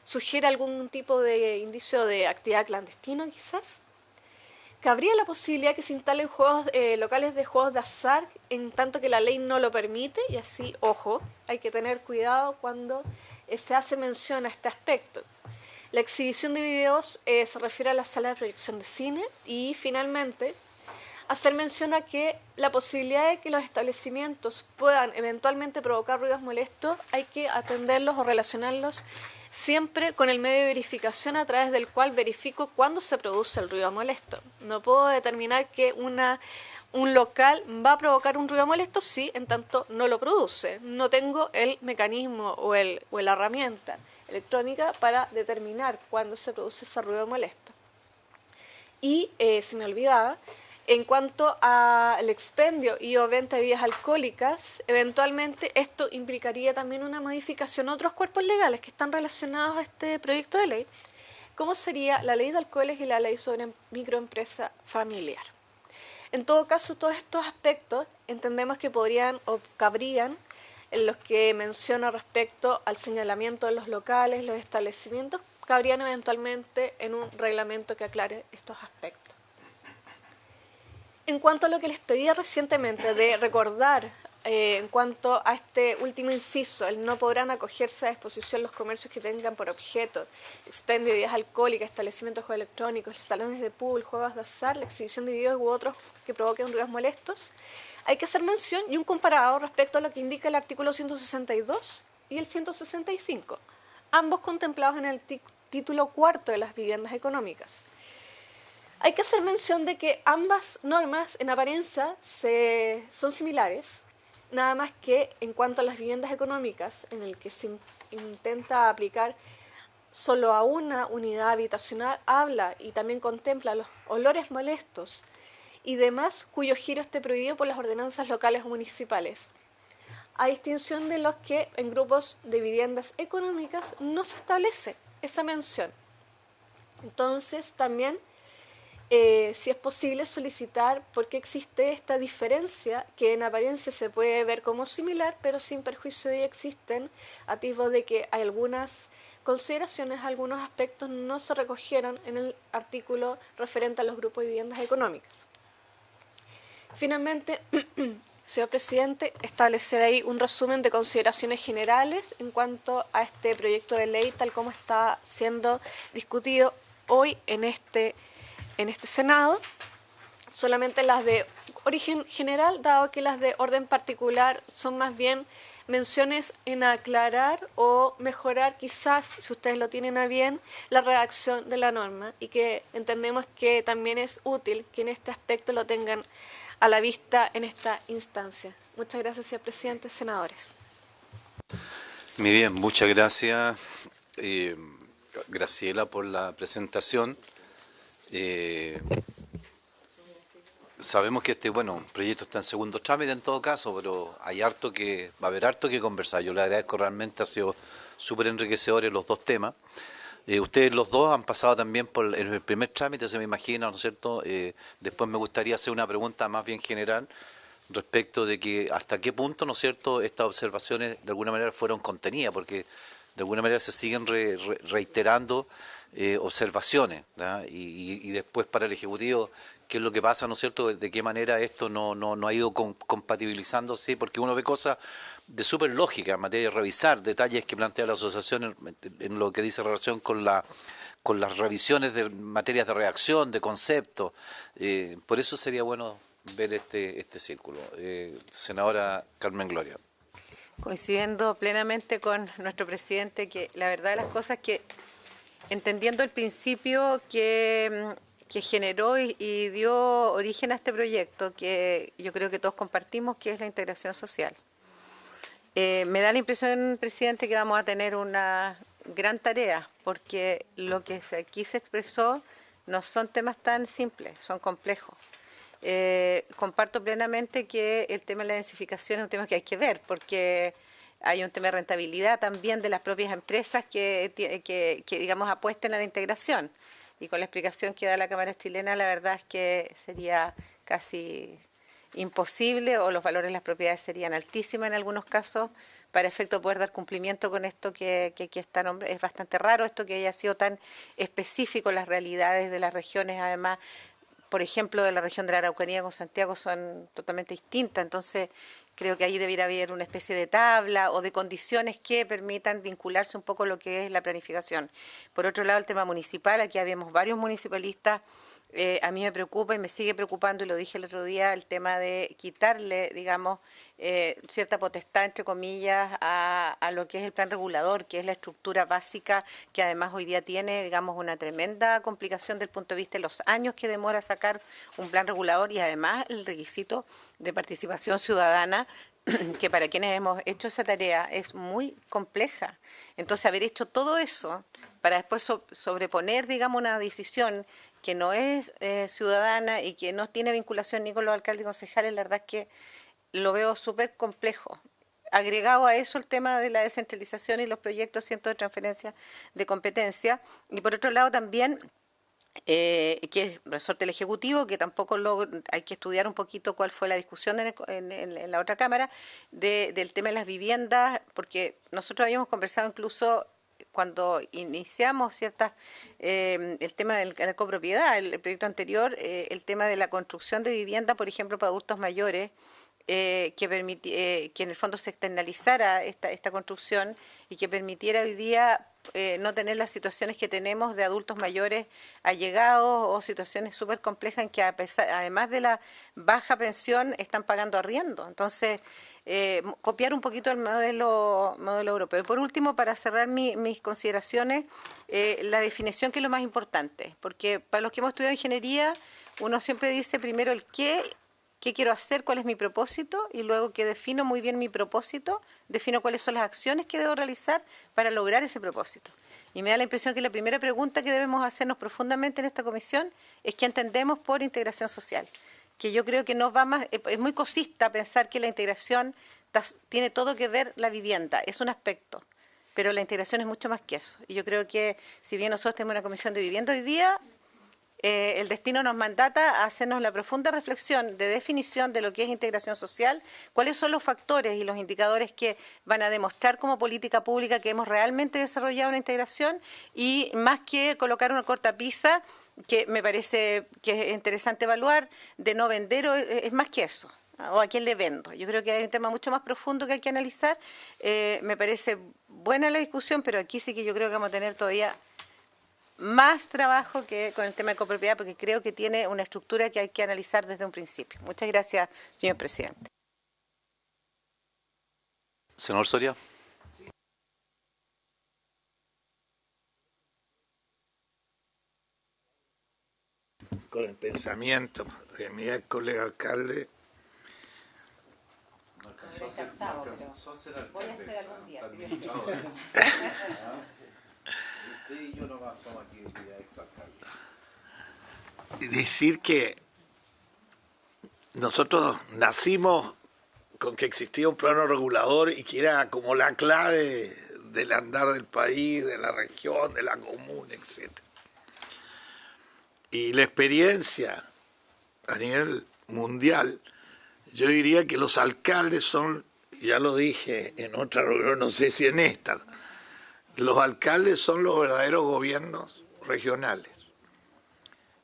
¿Sugiere algún tipo de indicio de actividad clandestina quizás? ¿Cabría la posibilidad que se instalen juegos locales de juegos de azar en tanto que la ley no lo permite? Y así, ojo, hay que tener cuidado cuando se hace mención a este aspecto. La exhibición de videos se refiere a la sala de proyección de cine y finalmente hacer mención a que la posibilidad de que los establecimientos puedan eventualmente provocar ruidos molestos hay que atenderlos o relacionarlos siempre con el medio de verificación a través del cual verifico cuándo se produce el ruido molesto. No puedo determinar que un local va a provocar un ruido molesto si en tanto no lo produce. No tengo el mecanismo o la herramienta electrónica para determinar cuándo se produce ese ruido molesto. Y se me olvidaba, en cuanto al expendio y o venta de bebidas alcohólicas, eventualmente esto implicaría también una modificación a otros cuerpos legales que están relacionados a este proyecto de ley, como sería la ley de alcoholes y la ley sobre microempresa familiar. En todo caso, todos estos aspectos entendemos que podrían o cabrían en los que menciona respecto al señalamiento de los locales, los establecimientos, cabrían eventualmente en un reglamento que aclare estos aspectos. En cuanto a lo que les pedía recientemente de recordar, en cuanto a este último inciso, el no podrán acogerse a disposición los comercios que tengan por objeto expendio de bebidas alcohólicas, establecimientos de juegos electrónicos, salones de pool, juegos de azar, la exhibición de videos u otros que provoquen ruidos molestos. Hay que hacer mención y un comparado respecto a lo que indica el artículo 162 y el 165, ambos contemplados en el título cuarto de las viviendas económicas. Hay que hacer mención de que ambas normas en apariencia son similares, nada más que en cuanto a las viviendas económicas, en el que se intenta aplicar solo a una unidad habitacional, habla y también contempla los olores molestos y demás cuyo giro esté prohibido por las ordenanzas locales o municipales, a distinción de los que en grupos de viviendas económicas no se establece esa mención. Entonces también si es posible solicitar por qué existe esta diferencia que en apariencia se puede ver como similar, pero sin perjuicio de que existen atisbos de que hay algunas consideraciones, algunos aspectos no se recogieron en el artículo referente a los grupos de viviendas económicas. Finalmente, señor presidente, establecer ahí un resumen de consideraciones generales en cuanto a este proyecto de ley tal como está siendo discutido hoy en este Senado, solamente las de origen general, dado que las de orden particular son más bien menciones en aclarar o mejorar quizás, si ustedes lo tienen a bien, la redacción de la norma, y que entendemos que también es útil que en este aspecto lo tengan a la vista en esta instancia. Muchas gracias, señor presidente, senadores. Muy bien, muchas gracias, Graciela, por la presentación. Sabemos que este proyecto está en segundo trámite en todo caso, pero va a haber harto que conversar. Yo le agradezco realmente, ha sido súper enriquecedores los dos temas. Ustedes los dos han pasado también por el primer trámite, se me imagina, ¿no es cierto? Después me gustaría hacer una pregunta más bien general respecto de que hasta qué punto, ¿no es cierto?, estas observaciones de alguna manera fueron contenidas, porque de alguna manera se siguen reiterando observaciones, ¿verdad? Y después para el Ejecutivo, qué es lo que pasa, ¿no es cierto?, de qué manera esto no ha ido compatibilizándose, porque uno ve cosas de súper lógica en materia de revisar detalles que plantea la asociación en lo que dice relación con las revisiones de materias de reacción, de conceptos. Por eso sería bueno ver este círculo. Senadora Carmen Gloria. Coincidiendo plenamente con nuestro presidente, que la verdad de las cosas que, entendiendo el principio que generó y dio origen a este proyecto, que yo creo que todos compartimos, que es la integración social. Me da la impresión, presidente, que vamos a tener una gran tarea, porque lo que aquí se expresó no son temas tan simples, son complejos. Comparto plenamente que el tema de la densificación es un tema que hay que ver, porque hay un tema de rentabilidad también de las propias empresas que digamos, apuesten a la integración. Y con la explicación que da la Cámara chilena, la verdad es que sería casi imposible, o los valores de las propiedades serían altísimos en algunos casos, para efecto de poder dar cumplimiento con esto que es bastante raro, esto que haya sido tan específico. Las realidades de las regiones, además, por ejemplo, de la región de la Araucanía con Santiago son totalmente distintas, entonces creo que ahí debiera haber una especie de tabla o de condiciones que permitan vincularse un poco a lo que es la planificación. Por otro lado, el tema municipal, aquí habíamos varios municipalistas. A mí me preocupa y me sigue preocupando, y lo dije el otro día, el tema de quitarle, digamos, cierta potestad, entre comillas, a lo que es el plan regulador, que es la estructura básica, que además hoy día tiene, digamos, una tremenda complicación desde el punto de vista de los años que demora sacar un plan regulador, y además el requisito de participación ciudadana, que para quienes hemos hecho esa tarea es muy compleja. Entonces, haber hecho todo eso para después sobreponer, digamos, una decisión que no es ciudadana y que no tiene vinculación ni con los alcaldes y concejales, la verdad es que lo veo súper complejo. Agregado a eso el tema de la descentralización y los proyectos, cientos de transferencias de competencia. Y por otro lado también, que es resorte del Ejecutivo, que tampoco hay que estudiar un poquito cuál fue la discusión en la otra Cámara, del tema de las viviendas, porque nosotros habíamos conversado incluso cuando iniciamos el tema de la copropiedad, el proyecto anterior, el tema de la construcción de vivienda, por ejemplo, para adultos mayores, que en el fondo se externalizara esta construcción y que permitiera hoy día no tener las situaciones que tenemos de adultos mayores allegados o situaciones súper complejas en que además de la baja pensión están pagando arriendo. Entonces, copiar un poquito el modelo europeo. Y por último, para cerrar mis consideraciones, la definición, que es lo más importante, porque para los que hemos estudiado ingeniería, uno siempre dice primero el qué quiero hacer, cuál es mi propósito, y luego que defino muy bien mi propósito, defino cuáles son las acciones que debo realizar para lograr ese propósito. Y me da la impresión que la primera pregunta que debemos hacernos profundamente en esta comisión es qué entendemos por integración social, que yo creo que no va más, es muy cosista pensar que la integración tiene todo que ver la vivienda, es un aspecto, pero la integración es mucho más que eso. Y yo creo que si bien nosotros tenemos una comisión de vivienda hoy día, el destino nos mandata a hacernos la profunda reflexión de definición de lo que es integración social, cuáles son los factores y los indicadores que van a demostrar como política pública que hemos realmente desarrollado una integración, y más que colocar una cortapisa, que me parece que es interesante evaluar, de no vender, es más que eso. ¿O a quién le vendo? Yo creo que hay un tema mucho más profundo que hay que analizar. Me parece buena la discusión, pero aquí sí que yo creo que vamos a tener todavía más trabajo que con el tema de copropiedad, porque creo que tiene una estructura que hay que analizar desde un principio. Muchas gracias, señor presidente. Senador Soria. Con el pensamiento de mi ex colega alcalde. Voy a hacer algún día. Decir que nosotros nacimos con que existía un plano regulador y que era como la clave del andar del país, de la región, de la comuna, etc. Y la experiencia a nivel mundial, yo diría que los alcaldes son, ya lo dije en otra reunión, no sé si en esta, los alcaldes son los verdaderos gobiernos regionales.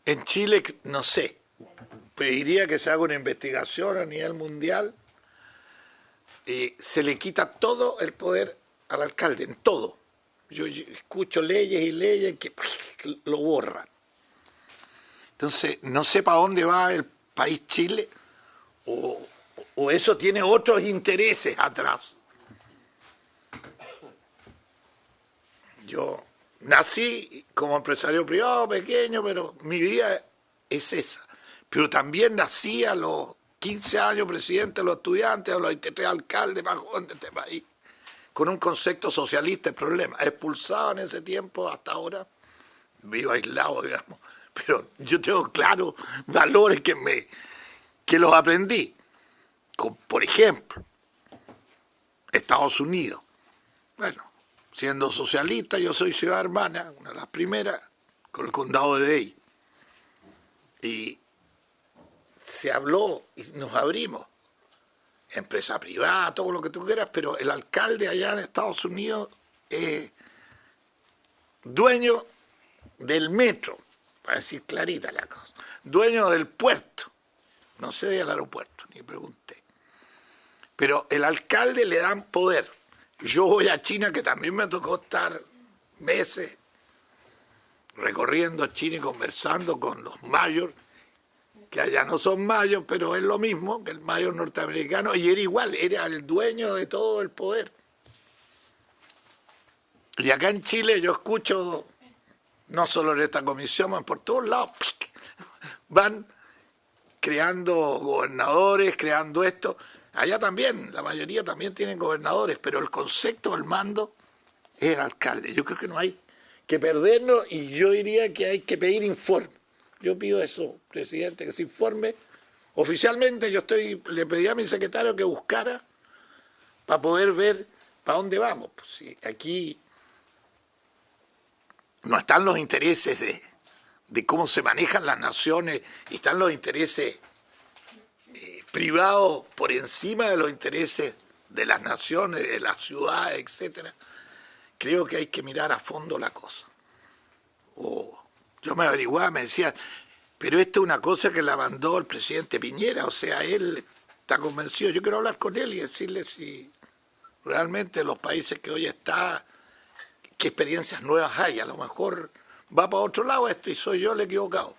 En Chile, no sé, pediría que se haga una investigación a nivel mundial y se le quita todo el poder al alcalde, en todo. Yo escucho leyes y leyes que lo borran. Entonces, no sé para dónde va el país Chile, o eso tiene otros intereses atrás. Yo nací como empresario privado, pequeño, pero mi vida es esa. Pero también nací a los 15 años presidente de los estudiantes, a los 23 alcaldes más jóvenes de este país, con un concepto socialista de problema. Expulsado en ese tiempo, hasta ahora, vivo aislado, digamos. Pero yo tengo claros valores que los aprendí. Por ejemplo, Estados Unidos. Bueno, siendo socialista, yo soy ciudad hermana, una de las primeras, con el condado de Dade. Y se habló y nos abrimos. Empresa privada, todo lo que tú quieras, pero el alcalde allá en Estados Unidos es dueño del metro, para decir clarita la cosa, dueño del puerto, no sé del aeropuerto, ni pregunté. Pero el alcalde le dan poder. Yo voy a China, que también me tocó estar meses recorriendo China y conversando con los mayores, que allá no son mayos, pero es lo mismo que el mayor norteamericano, y era igual, era el dueño de todo el poder. Y acá en Chile yo escucho, no solo en esta comisión, van por todos lados, van creando gobernadores, creando esto. Allá también, la mayoría también tienen gobernadores, pero el concepto del mando es el alcalde. Yo creo que no hay que perdernos, y yo diría que hay que pedir informe. Yo pido eso, presidente, que se informe. Oficialmente le pedí a mi secretario que buscara para poder ver para dónde vamos. Pues si aquí no están los intereses de cómo se manejan las naciones, y están los intereses privados por encima de los intereses de las naciones, de las ciudades, etcétera. Creo que hay que mirar a fondo la cosa. Yo me averiguaba, me decían, pero esto es una cosa que la mandó el presidente Piñera, o sea, él está convencido. Yo quiero hablar con él y decirle si realmente los países que hoy está, qué experiencias nuevas hay. A lo mejor va para otro lado esto y soy yo el equivocado.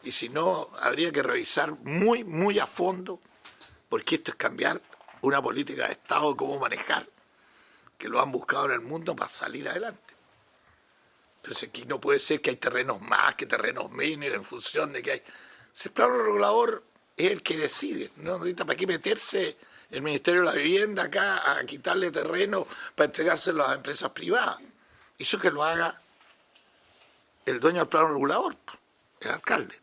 Y si no, habría que revisar muy, muy a fondo, porque esto es cambiar una política de Estado, cómo manejar, que lo han buscado en el mundo para salir adelante. Entonces aquí no puede ser que hay terrenos más, que terrenos menos, en función de que hay. Si el plano regulador es el que decide, no necesita para qué meterse el Ministerio de la Vivienda acá a quitarle terreno para entregárselo a las empresas privadas. Eso que lo haga el dueño del plano regulador, el alcalde,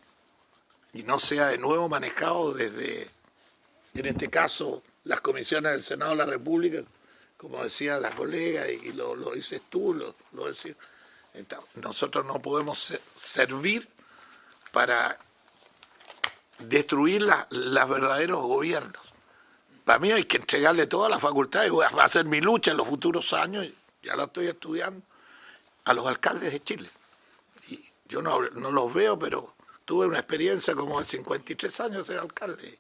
y no sea de nuevo manejado desde, en este caso, las comisiones del Senado de la República, como decía la colega, y lo dices tú, lo decís. Nosotros no podemos servir para destruir los verdaderos gobiernos. Para mí hay que entregarle todas las facultades, va a ser mi lucha en los futuros años, ya la estoy estudiando, a los alcaldes de Chile. Y yo no los veo, pero tuve una experiencia como de 53 años de alcalde.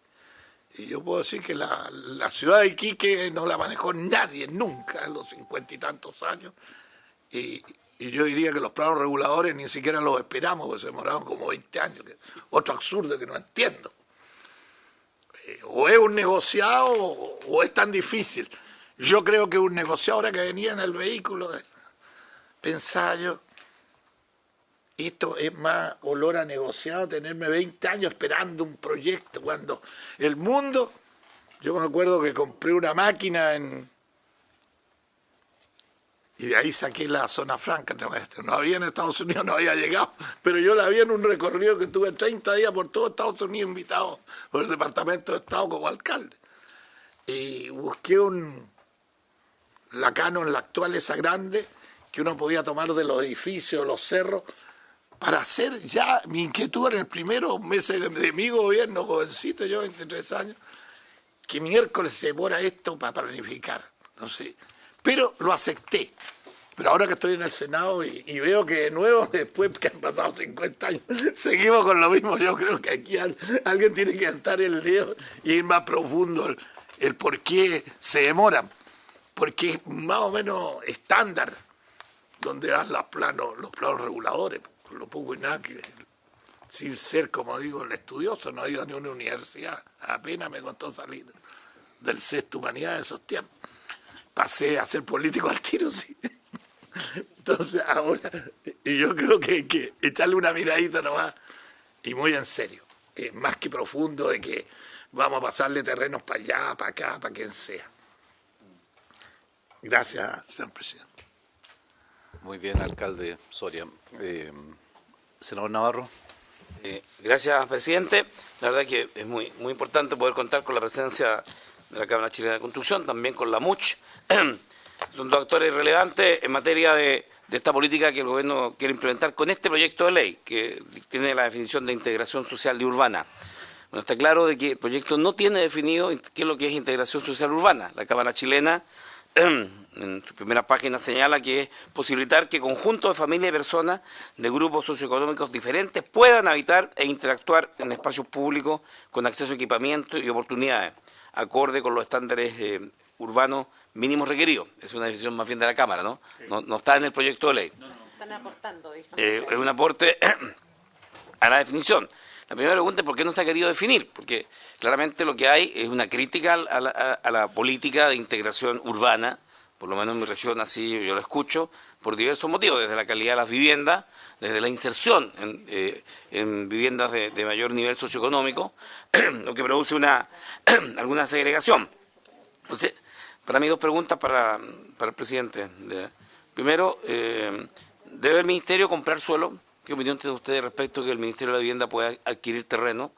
Y yo puedo decir que la ciudad de Iquique no la manejó nadie nunca en los 50 y tantos años. Y yo diría que los planos reguladores ni siquiera los esperamos, porque se demoraron como 20 años. Otro absurdo que no entiendo. O es un negociado o es tan difícil. Yo creo que un negociado, ahora que venía en el vehículo, pensaba yo, esto es más olor a negociado, tenerme 20 años esperando un proyecto, cuando el mundo, yo me acuerdo que compré una máquina y de ahí saqué la zona franca, no había en Estados Unidos, no había llegado, pero yo la vi en un recorrido que tuve 30 días por todo Estados Unidos invitado por el Departamento de Estado como alcalde. Y busqué la Canon, la actual, esa grande, que uno podía tomar de los edificios, los cerros, para hacer ya mi inquietud en el primero meses de mi gobierno, jovencito, yo 23 años, que miércoles se demora esto para planificar. Entonces, pero lo acepté. Pero ahora que estoy en el Senado y veo que de nuevo, después que han pasado 50 años, seguimos con lo mismo, yo creo que aquí alguien tiene que levantar el dedo y ir más profundo el por qué se demoran. Porque es más o menos estándar donde dan los planos reguladores, por lo poco y nada que, sin ser, como digo, el estudioso, no he ido a ni una universidad, apenas me costó salir del sexto humanidad de esos tiempos. Pasé a ser político al tiro, sí. Entonces ahora, y yo creo que hay que echarle una miradita nomás, y muy en serio, más que profundo de que vamos a pasarle terrenos para allá, para acá, para quien sea. Gracias, señor presidente. Muy bien, alcalde Soria. Senador Navarro. Gracias, presidente. La verdad que es muy importante poder contar con la presencia de la Cámara Chilena de Construcción, también con la MUCH. Son dos actores relevantes en materia de esta política que el gobierno quiere implementar con este proyecto de ley, que tiene la definición de integración social y urbana. Bueno, está claro de que el proyecto no tiene definido qué es lo que es integración social urbana. La Cámara Chilena, en su primera página, señala que es posibilitar que conjuntos de familias y personas de grupos socioeconómicos diferentes puedan habitar e interactuar en espacios públicos con acceso a equipamiento y oportunidades, acorde con los estándares urbanos mínimos requeridos. Es una decisión más bien de la Cámara, ¿no? No está en el proyecto de ley. Están aportando, dijo. Es un aporte a la definición. La primera pregunta es por qué no se ha querido definir, porque claramente lo que hay es una crítica a la política de integración urbana, por lo menos en mi región así yo lo escucho, por diversos motivos, desde la calidad de las viviendas, desde la inserción en viviendas de mayor nivel socioeconómico, lo que produce alguna segregación. Entonces, para mí dos preguntas para el presidente. Primero, ¿debe el Ministerio comprar suelo? ¿Qué opinión tiene usted respecto a que el Ministerio de la Vivienda pueda adquirir terreno?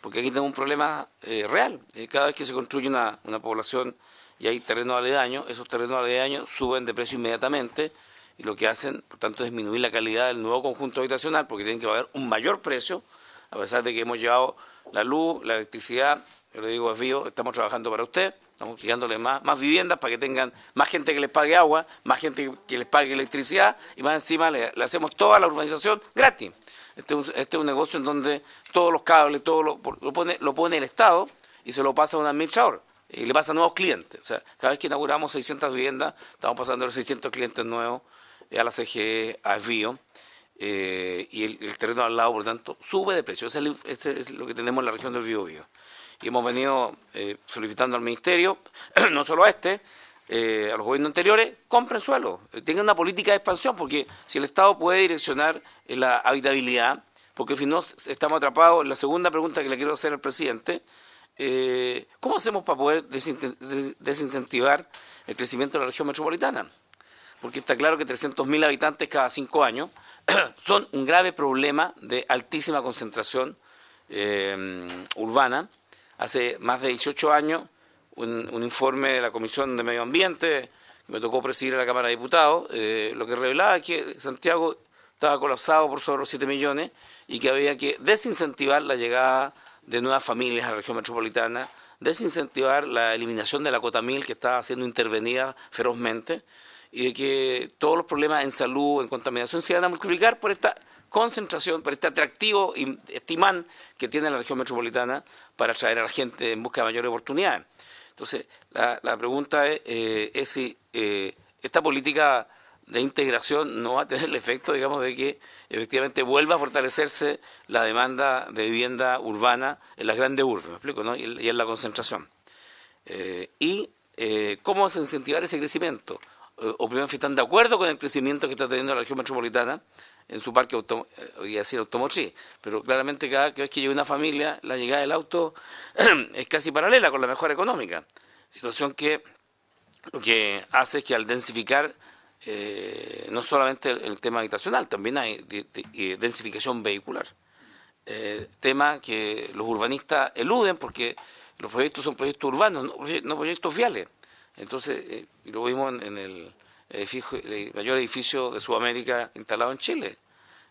Porque aquí tenemos un problema real. Cada vez que se construye una población y hay terrenos aledaños, esos terrenos aledaños suben de precio inmediatamente y lo que hacen, por tanto, es disminuir la calidad del nuevo conjunto habitacional porque tienen que pagar un mayor precio, a pesar de que hemos llevado la luz, la electricidad. Yo le digo a Fío, estamos trabajando para usted, estamos fijándole más viviendas para que tengan más gente que les pague agua, más gente que les pague electricidad y más encima le hacemos toda la urbanización gratis. Este es un negocio en donde todos los cables, todo lo pone el Estado y se lo pasa a un administrador y le pasa a nuevos clientes. O sea, cada vez que inauguramos 600 viviendas, estamos pasando los 600 clientes nuevos a la CGE, a Fío. Y el terreno al lado, por tanto, sube de precio. Eso es lo que tenemos en la región del Biobío. Y hemos venido solicitando al Ministerio, no solo a los gobiernos anteriores, compren suelo, tengan una política de expansión, porque si el Estado puede direccionar la habitabilidad, porque si no estamos atrapados, la segunda pregunta que le quiero hacer al presidente, ¿cómo hacemos para poder desincentivar el crecimiento de la región metropolitana? Porque está claro que 300.000 habitantes cada 5 años son un grave problema de altísima concentración urbana. Hace más de 18 años, un informe de la Comisión de Medio Ambiente, que me tocó presidir a la Cámara de Diputados, lo que revelaba es que Santiago estaba colapsado por sobre los 7 millones y que había que desincentivar la llegada de nuevas familias a la región metropolitana, desincentivar la eliminación de la cuota 1000 que estaba siendo intervenida ferozmente y de que todos los problemas en salud, en contaminación se iban a multiplicar por esta concentración, por este atractivo y estimán que tiene la región metropolitana para atraer a la gente en busca de mayores oportunidades. Entonces, la pregunta es si esta política de integración no va a tener el efecto, digamos, de que efectivamente vuelva a fortalecerse la demanda de vivienda urbana en las grandes urbes, ¿me explico?, ¿no? Y en la concentración. ¿Cómo se incentivar ese crecimiento? O primero, si están de acuerdo con el crecimiento que está teniendo la región metropolitana en su parque automotriz, pero claramente cada vez que llega una familia, la llegada del auto es casi paralela con la mejora económica, situación que lo que hace es que al densificar no solamente el tema habitacional, también hay densificación vehicular, tema que los urbanistas eluden porque los proyectos son proyectos urbanos, no proyectos viales. Entonces, lo vimos en el mayor edificio de Sudamérica instalado en Chile,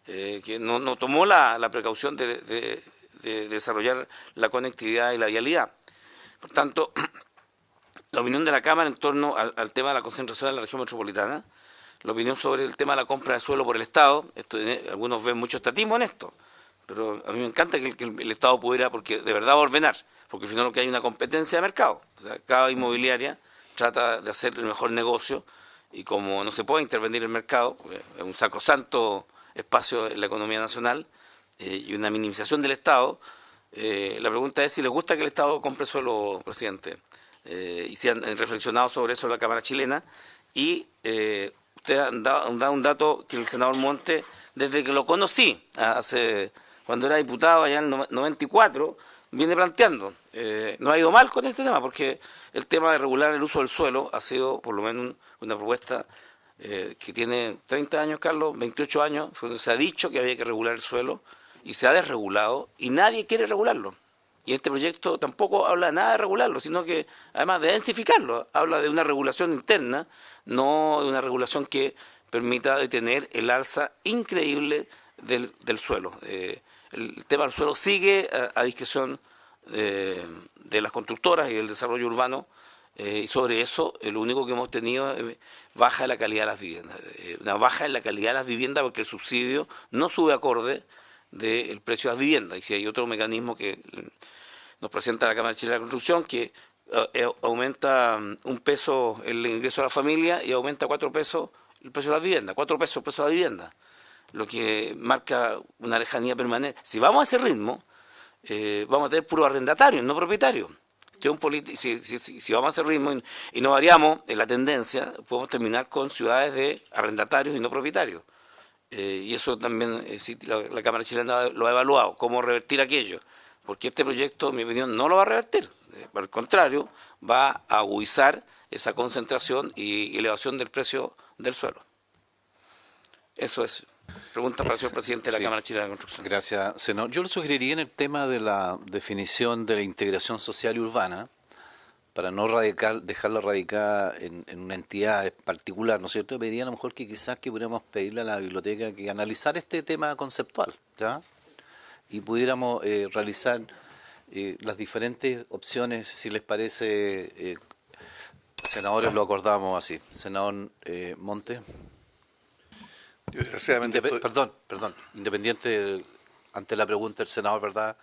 que no tomó la precaución de desarrollar la conectividad y la vialidad. Por tanto, la opinión de la Cámara en torno al tema de la concentración en la región metropolitana, la opinión sobre el tema de la compra de suelo por el Estado, algunos ven mucho estatismo en esto, pero a mí me encanta que el Estado pudiera, porque de verdad va a ordenar, porque al final lo que hay una competencia de mercado, o sea, cada inmobiliaria trata de hacer el mejor negocio y como no se puede intervenir el mercado, es un sacrosanto espacio en la economía nacional y una minimización del Estado, la pregunta es si les gusta que el Estado compre suelo, presidente, y si han reflexionado sobre eso en la Cámara chilena y usted ha dado un dato que el senador Monte, desde que lo conocí, cuando era diputado allá en el 94, viene planteando. No ha ido mal con este tema, porque el tema de regular el uso del suelo ha sido por lo menos una propuesta que tiene 30 años, Carlos, 28 años, donde se ha dicho que había que regular el suelo y se ha desregulado y nadie quiere regularlo. Y este proyecto tampoco habla nada de regularlo, sino que además de densificarlo, habla de una regulación interna, no de una regulación que permita detener el alza increíble del suelo. El tema del suelo sigue a discreción de las constructoras y del desarrollo urbano, y sobre eso lo único que hemos tenido es baja de la calidad de las viviendas, una baja en la calidad de las viviendas porque el subsidio no sube acorde del precio de las viviendas. Y si hay otro mecanismo que nos presenta la Cámara Chilena de la Construcción, que aumenta un peso el ingreso de la familia y aumenta 4 pesos el precio de las viviendas, 4 pesos el precio de la vivienda, lo que marca una lejanía permanente. Si vamos a ese ritmo, vamos a tener puros arrendatarios, no propietarios. Si vamos a ese ritmo y no variamos en la tendencia, podemos terminar con ciudades de arrendatarios y no propietarios. Y eso también la Cámara Chilena lo ha evaluado, cómo revertir aquello. Porque este proyecto, en mi opinión, no lo va a revertir. Por el contrario, va a agudizar esa concentración y elevación del precio del suelo. Eso es. Pregunta para el señor presidente de la Cámara Chilena de Construcción. Gracias, senador. Yo le sugeriría en el tema de la definición de la integración social y urbana, para no dejarla radicada en una entidad particular, ¿no es cierto? Pediría a lo mejor que quizás que pudiéramos pedirle a la biblioteca que analizara este tema conceptual, ¿ya? Y pudiéramos realizar las diferentes opciones, si les parece, senadores, lo acordamos así. Senador Monte. Yo desgraciadamente Perdón, independiente ante la pregunta del senador, ¿verdad?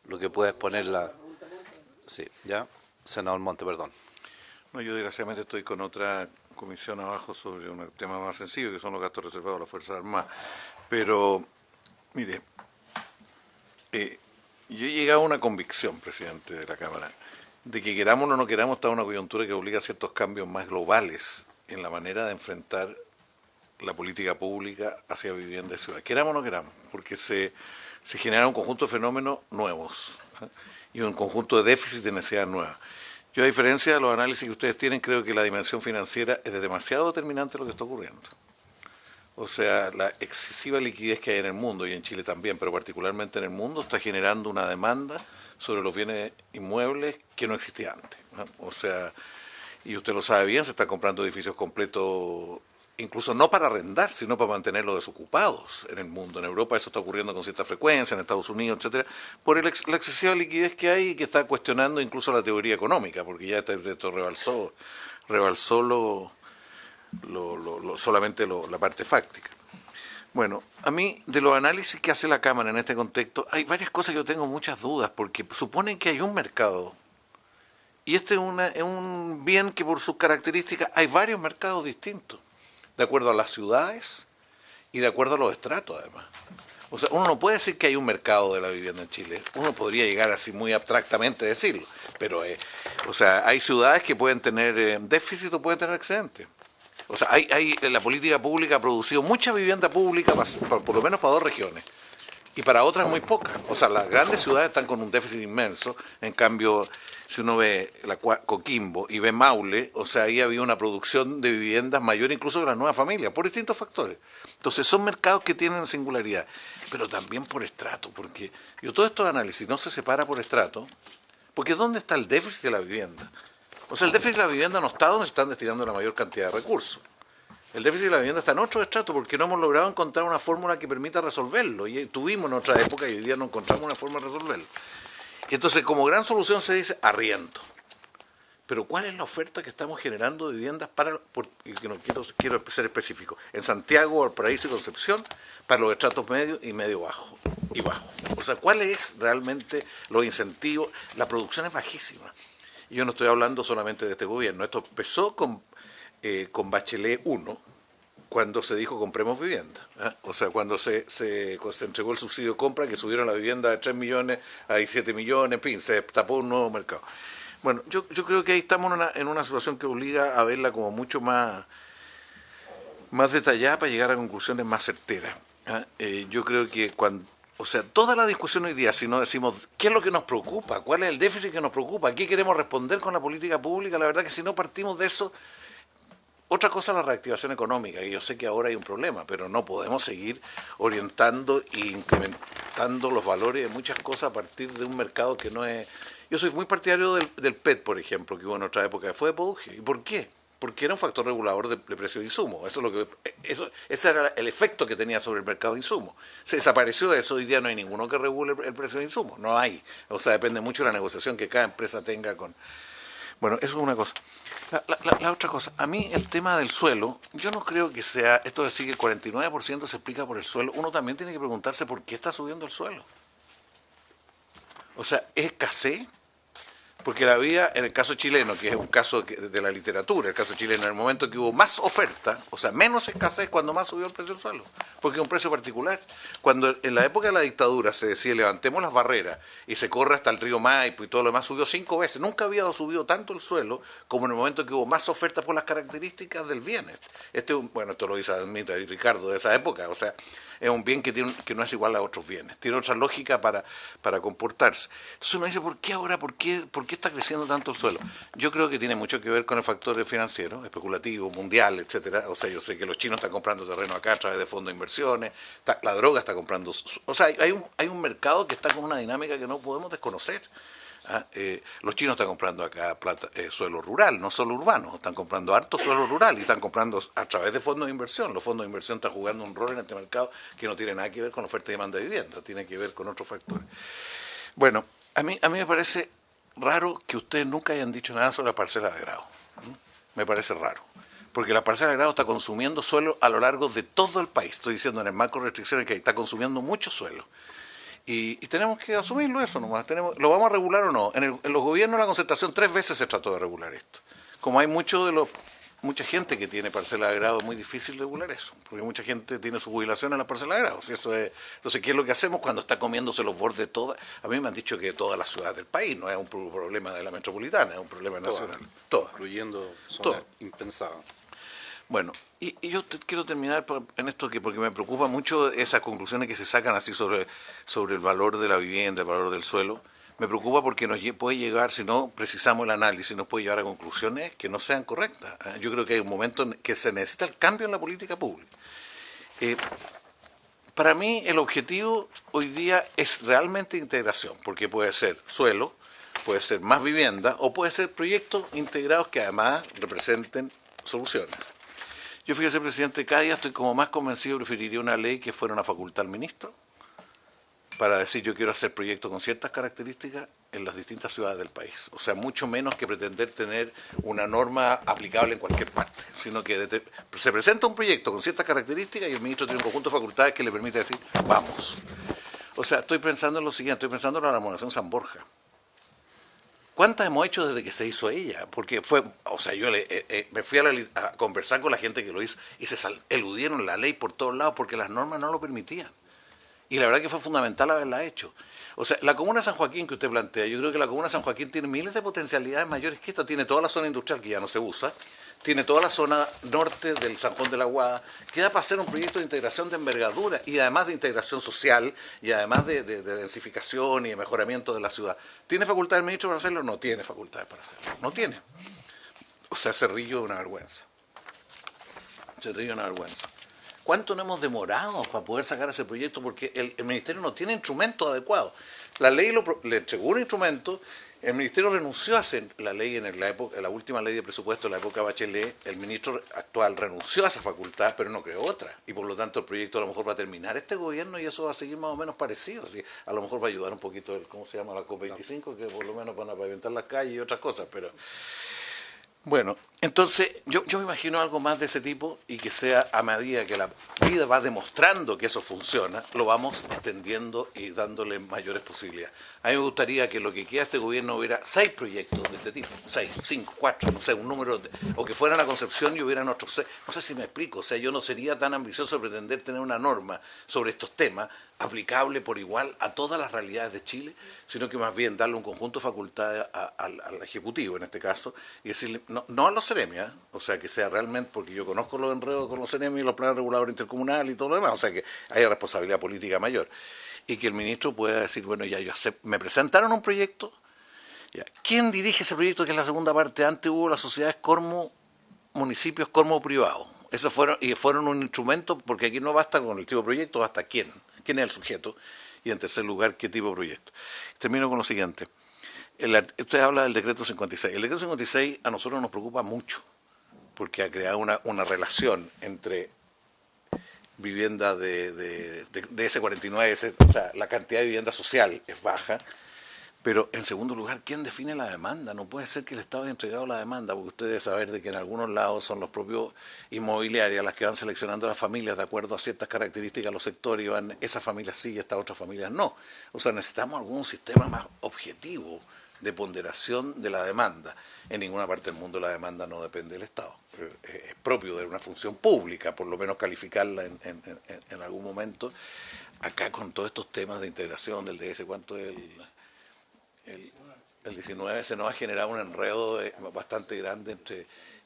Lo que pueda exponer la... Sí, ¿ya? Senador Monte, perdón. No, yo desgraciadamente estoy con otra comisión abajo sobre un tema más sencillo, que son los gastos reservados a las Fuerzas Armadas. Pero, mire, yo he llegado a una convicción, presidente de la Cámara, de que queramos o no queramos, está en una coyuntura que obliga a ciertos cambios más globales en la manera de enfrentar la política pública hacia vivienda y ciudad. Queramos o no queramos, porque se genera un conjunto de fenómenos nuevos, ¿eh? Y un conjunto de déficits de necesidades nuevas. Yo, a diferencia de los análisis que ustedes tienen, creo que la dimensión financiera es demasiado determinante lo que está ocurriendo. O sea, la excesiva liquidez que hay en el mundo, y en Chile también, pero particularmente en el mundo, está generando una demanda sobre los bienes inmuebles que no existía antes, ¿no? O sea, y usted lo sabe bien, se están comprando edificios completos incluso no para arrendar, sino para mantenerlos desocupados en el mundo. En Europa eso está ocurriendo con cierta frecuencia, en Estados Unidos, etcétera, por la excesiva liquidez que hay y que está cuestionando incluso la teoría económica, porque ya esto rebalsó solamente la parte fáctica. Bueno, a mí, de los análisis que hace la Cámara en este contexto, hay varias cosas que yo tengo muchas dudas, porque suponen que hay un mercado, y este es un bien que por sus características hay varios mercados distintos, de acuerdo a las ciudades y de acuerdo a los estratos, además. O sea, uno no puede decir que hay un mercado de la vivienda en Chile. Uno podría llegar así muy abstractamente a decirlo, pero, o sea, hay ciudades que pueden tener déficit o pueden tener excedente. O sea, la política pública ha producido mucha vivienda pública, por lo menos para 2 regiones, y para otras muy pocas. O sea, las grandes ciudades están con un déficit inmenso, en cambio, si uno ve Coquimbo y ve Maule, o sea, ahí había una producción de viviendas mayor incluso que las nuevas familias, por distintos factores. Entonces, son mercados que tienen singularidad, pero también por estrato, porque todo estos análisis no se separa por estrato, porque ¿dónde está el déficit de la vivienda? O sea, el déficit de la vivienda no está donde se están destinando la mayor cantidad de recursos. El déficit de la vivienda está en otro estrato porque no hemos logrado encontrar una fórmula que permita resolverlo. Y tuvimos en otra época y hoy día no encontramos una forma de resolverlo. Entonces, como gran solución se dice arriendo. Pero ¿cuál es la oferta que estamos generando de viviendas y que no quiero ser específico, en Santiago, Valparaíso y Concepción, para los estratos medios y medio bajo y bajo? O sea, ¿cuál es realmente los incentivos? La producción es bajísima. Y yo no estoy hablando solamente de este gobierno. Esto empezó con Bachelet 1, cuando se dijo compremos vivienda. O sea, cuando se entregó el subsidio de compra, que subieron la vivienda de 3 millones a 17 millones, en fin, se tapó un nuevo mercado. Bueno, yo creo que ahí estamos en una situación que obliga a verla como mucho más detallada para llegar a conclusiones más certeras. Yo creo que o sea, toda la discusión hoy día, si no decimos qué es lo que nos preocupa, cuál es el déficit que nos preocupa, qué queremos responder con la política pública, la verdad que si no partimos de eso, otra cosa es la reactivación económica, y yo sé que ahora hay un problema, pero no podemos seguir orientando e incrementando los valores de muchas cosas a partir de un mercado que no es... Yo soy muy partidario del PET, por ejemplo, que hubo en otra época, fue de Poduje. ¿Y por qué? Porque era un factor regulador de precio de insumos. Ese era el efecto que tenía sobre el mercado de insumos. Se desapareció eso, hoy día no hay ninguno que regule el precio de insumos. No hay. O sea, depende mucho de la negociación que cada empresa tenga con... Bueno, eso es una cosa. La otra cosa, a mí el tema del suelo, yo no creo que sea, esto de decir que el 49% se explica por el suelo, uno también tiene que preguntarse por qué está subiendo el suelo. O sea, ¿es escasez? Porque la vida, en el caso chileno, que es un caso de la literatura, el caso chileno, en el momento que hubo más oferta, o sea, menos escasez, cuando más subió el precio del suelo, porque es un precio particular. Cuando en la época de la dictadura se decía, levantemos las barreras, y se corre hasta el río Maipo y todo lo demás, subió 5 veces. Nunca había subido tanto el suelo como en el momento que hubo más oferta por las características del bien. Bueno, esto lo dice Admira y Ricardo de esa época, o sea, es un bien que no es igual a otros bienes, tiene otra lógica para comportarse. Entonces uno dice, ¿por qué ahora? ¿Por qué está creciendo tanto el suelo? Yo creo que tiene mucho que ver con el factor financiero, especulativo, mundial, etcétera. O sea, yo sé que los chinos están comprando terreno acá a través de fondos de inversiones, la droga está comprando... O sea, hay un mercado que está con una dinámica que no podemos desconocer. Los chinos están comprando acá suelo rural, no solo urbano, están comprando harto suelo rural y están comprando a través de fondos de inversión. Los fondos de inversión están jugando un rol en este mercado que no tiene nada que ver con la oferta y demanda de vivienda, tiene que ver con otros factores. Bueno, a mí me parece raro que ustedes nunca hayan dicho nada sobre la parcela de grado. Me parece raro, porque la parcela de grado está consumiendo suelo a lo largo de todo el país. Estoy diciendo en el marco de restricciones que está consumiendo mucho suelo. Y tenemos que asumirlo eso nomás. ¿Lo vamos a regular o no? En los gobiernos de la concertación 3 veces se trató de regular esto. Como hay mucha gente que tiene parcela de grado, es muy difícil regular eso, porque mucha gente tiene su jubilación en la parcela de grado. Entonces, ¿qué es lo que hacemos cuando está comiéndose los bordes de todas? A mí me han dicho que de todas las ciudades del país, no es un problema de la metropolitana, es un problema nacional. Todas. Incluyendo zonas impensadas. Bueno, y yo quiero terminar en esto porque me preocupa mucho esas conclusiones que se sacan así sobre el valor de la vivienda, el valor del suelo. Me preocupa porque nos puede llegar, si no precisamos el análisis, nos puede llevar a conclusiones que no sean correctas. Yo creo que hay un momento en que se necesita el cambio en la política pública. Para mí el objetivo hoy día es realmente integración, porque puede ser suelo, puede ser más vivienda o puede ser proyectos integrados que además representen soluciones. Yo fíjese, presidente, cada día estoy como más convencido, preferiría una ley que fuera una facultad al ministro, para decir yo quiero hacer proyectos con ciertas características en las distintas ciudades del país. O sea, mucho menos que pretender tener una norma aplicable en cualquier parte, sino que se presenta un proyecto con ciertas características y el ministro tiene un conjunto de facultades que le permite decir, vamos. O sea, estoy pensando en lo siguiente, estoy pensando en la armonización San Borja. ¿Cuántas hemos hecho desde que se hizo ella? Porque fue, o sea, yo me fui a conversar con la gente que lo hizo y eludieron la ley por todos lados porque las normas no lo permitían. Y la verdad que fue fundamental haberla hecho. O sea, la comuna de San Joaquín que usted plantea, yo creo que la comuna de San Joaquín tiene miles de potencialidades mayores que esta. Tiene toda la zona industrial que ya no se usa, tiene toda la zona norte del San Juan de la Guada, queda para hacer un proyecto de integración de envergadura y además de integración social y además de densificación y de mejoramiento de la ciudad. ¿Tiene facultad el ministro para hacerlo? No tiene facultades para hacerlo. No tiene. O sea, Cerrillo es una vergüenza. Cerrillo es una vergüenza. ¿Cuánto no hemos demorado para poder sacar ese proyecto? Porque el Ministerio no tiene instrumentos adecuados. La ley le entregó un instrumento, el Ministerio renunció a hacer la ley en la última ley de presupuesto de la época Bachelet, el ministro actual renunció a esa facultad, pero no creó otra. Y por lo tanto el proyecto a lo mejor va a terminar este gobierno y eso va a seguir más o menos parecido. Así, a lo mejor va a ayudar un poquito, ¿cómo se llama? La COP25, que por lo menos van a pavimentar las calles y otras cosas, pero... Bueno, entonces yo me imagino algo más de ese tipo y que sea a medida que la vida va demostrando que eso funciona, lo vamos extendiendo y dándole mayores posibilidades. A mí me gustaría que lo que queda de este gobierno hubiera 6 proyectos de este tipo, 6, 5, 4, no sé, un número, o que fueran a Concepción y hubieran otros 6. No sé si me explico, o sea, yo no sería tan ambicioso de pretender tener una norma sobre estos temas aplicable por igual a todas las realidades de Chile, sino que más bien darle un conjunto de facultades al Ejecutivo en este caso y decirle, no a los CEREMI, o sea, que sea realmente, porque yo conozco los enredos con los CEREMI y los planes reguladores intercomunales y todo lo demás, o sea, que haya responsabilidad política mayor y que el ministro pueda decir, bueno, ya me presentaron un proyecto, ya, ¿quién dirige ese proyecto? Que es la segunda parte. Antes hubo las sociedades municipios privados. Esos fueron un instrumento, porque aquí no basta con el tipo de proyecto, basta quién es el sujeto, y en tercer lugar, qué tipo de proyecto. Termino con lo siguiente. Usted habla del decreto 56. El decreto 56 a nosotros nos preocupa mucho, porque ha creado una relación entre vivienda de ese 49, o sea, la cantidad de vivienda social es baja, pero en segundo lugar, ¿quién define la demanda? No puede ser que el Estado haya entregado la demanda, porque usted debe saber de que en algunos lados son los propios inmobiliarios las que van seleccionando a las familias de acuerdo a ciertas características, los sectores, y van, esas familias sí y estas otras familias no. O sea, necesitamos algún sistema más objetivo de ponderación de la demanda. En ninguna parte del mundo la demanda no depende del Estado. Es propio de una función pública, por lo menos calificarla en algún momento. Acá con todos estos temas de integración del DS, ¿cuánto es el 19? Se nos ha generado un enredo bastante grande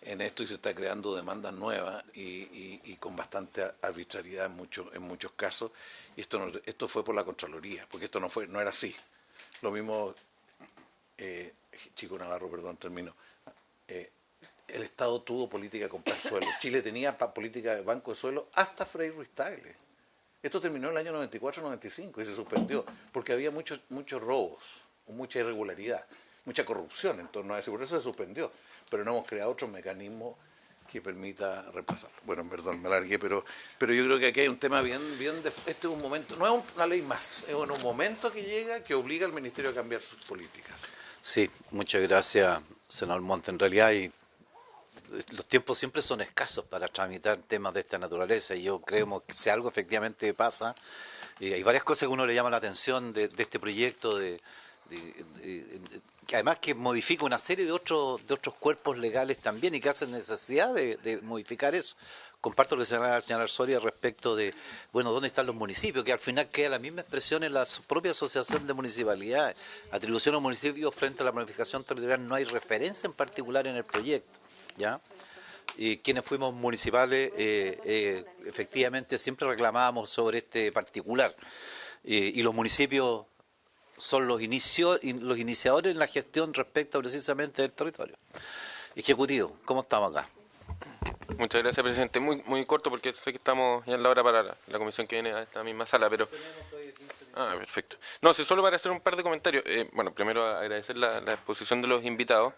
en esto y se está creando demandas nuevas y con bastante arbitrariedad en muchos casos. Y esto fue por la Contraloría, porque esto no era así. Lo mismo... Chico Navarro, perdón, termino. El Estado tuvo política de comprar suelo. Chile tenía política de banco de suelo hasta Frei Ruiz Tagle. Esto terminó en el año 94-95 y se suspendió porque había muchos robos, mucha irregularidad, mucha corrupción en torno a eso. Por eso se suspendió. Pero no hemos creado otro mecanismo que permita reemplazarlo. Bueno, perdón, me alargué, pero yo creo que aquí hay un tema este es un momento, no es una ley más, es un momento que llega que obliga al Ministerio a cambiar sus políticas. Sí, muchas gracias, senador Monte. En realidad los tiempos siempre son escasos para tramitar temas de esta naturaleza y yo creo que si algo efectivamente pasa, hay varias cosas que uno le llama la atención de este proyecto, que además que modifica una serie de otros cuerpos legales también y que hacen necesidad de modificar eso. Comparto lo que señalaba el señor Soria respecto de, bueno, ¿dónde están los municipios? Que al final queda la misma expresión en la propia asociación de municipalidades. Atribución a los municipios frente a la planificación territorial, no hay referencia en particular en el proyecto, ¿ya? Y quienes fuimos municipales, efectivamente siempre reclamábamos sobre este particular. Y los municipios son los iniciadores en la gestión respecto precisamente del territorio. Ejecutivo, ¿cómo estamos acá? Muchas gracias, presidente. Muy corto porque sé que estamos ya en la hora para la comisión que viene a esta misma sala, pero... Ah, perfecto. No, solo para hacer un par de comentarios. Bueno, primero agradecer la exposición de los invitados,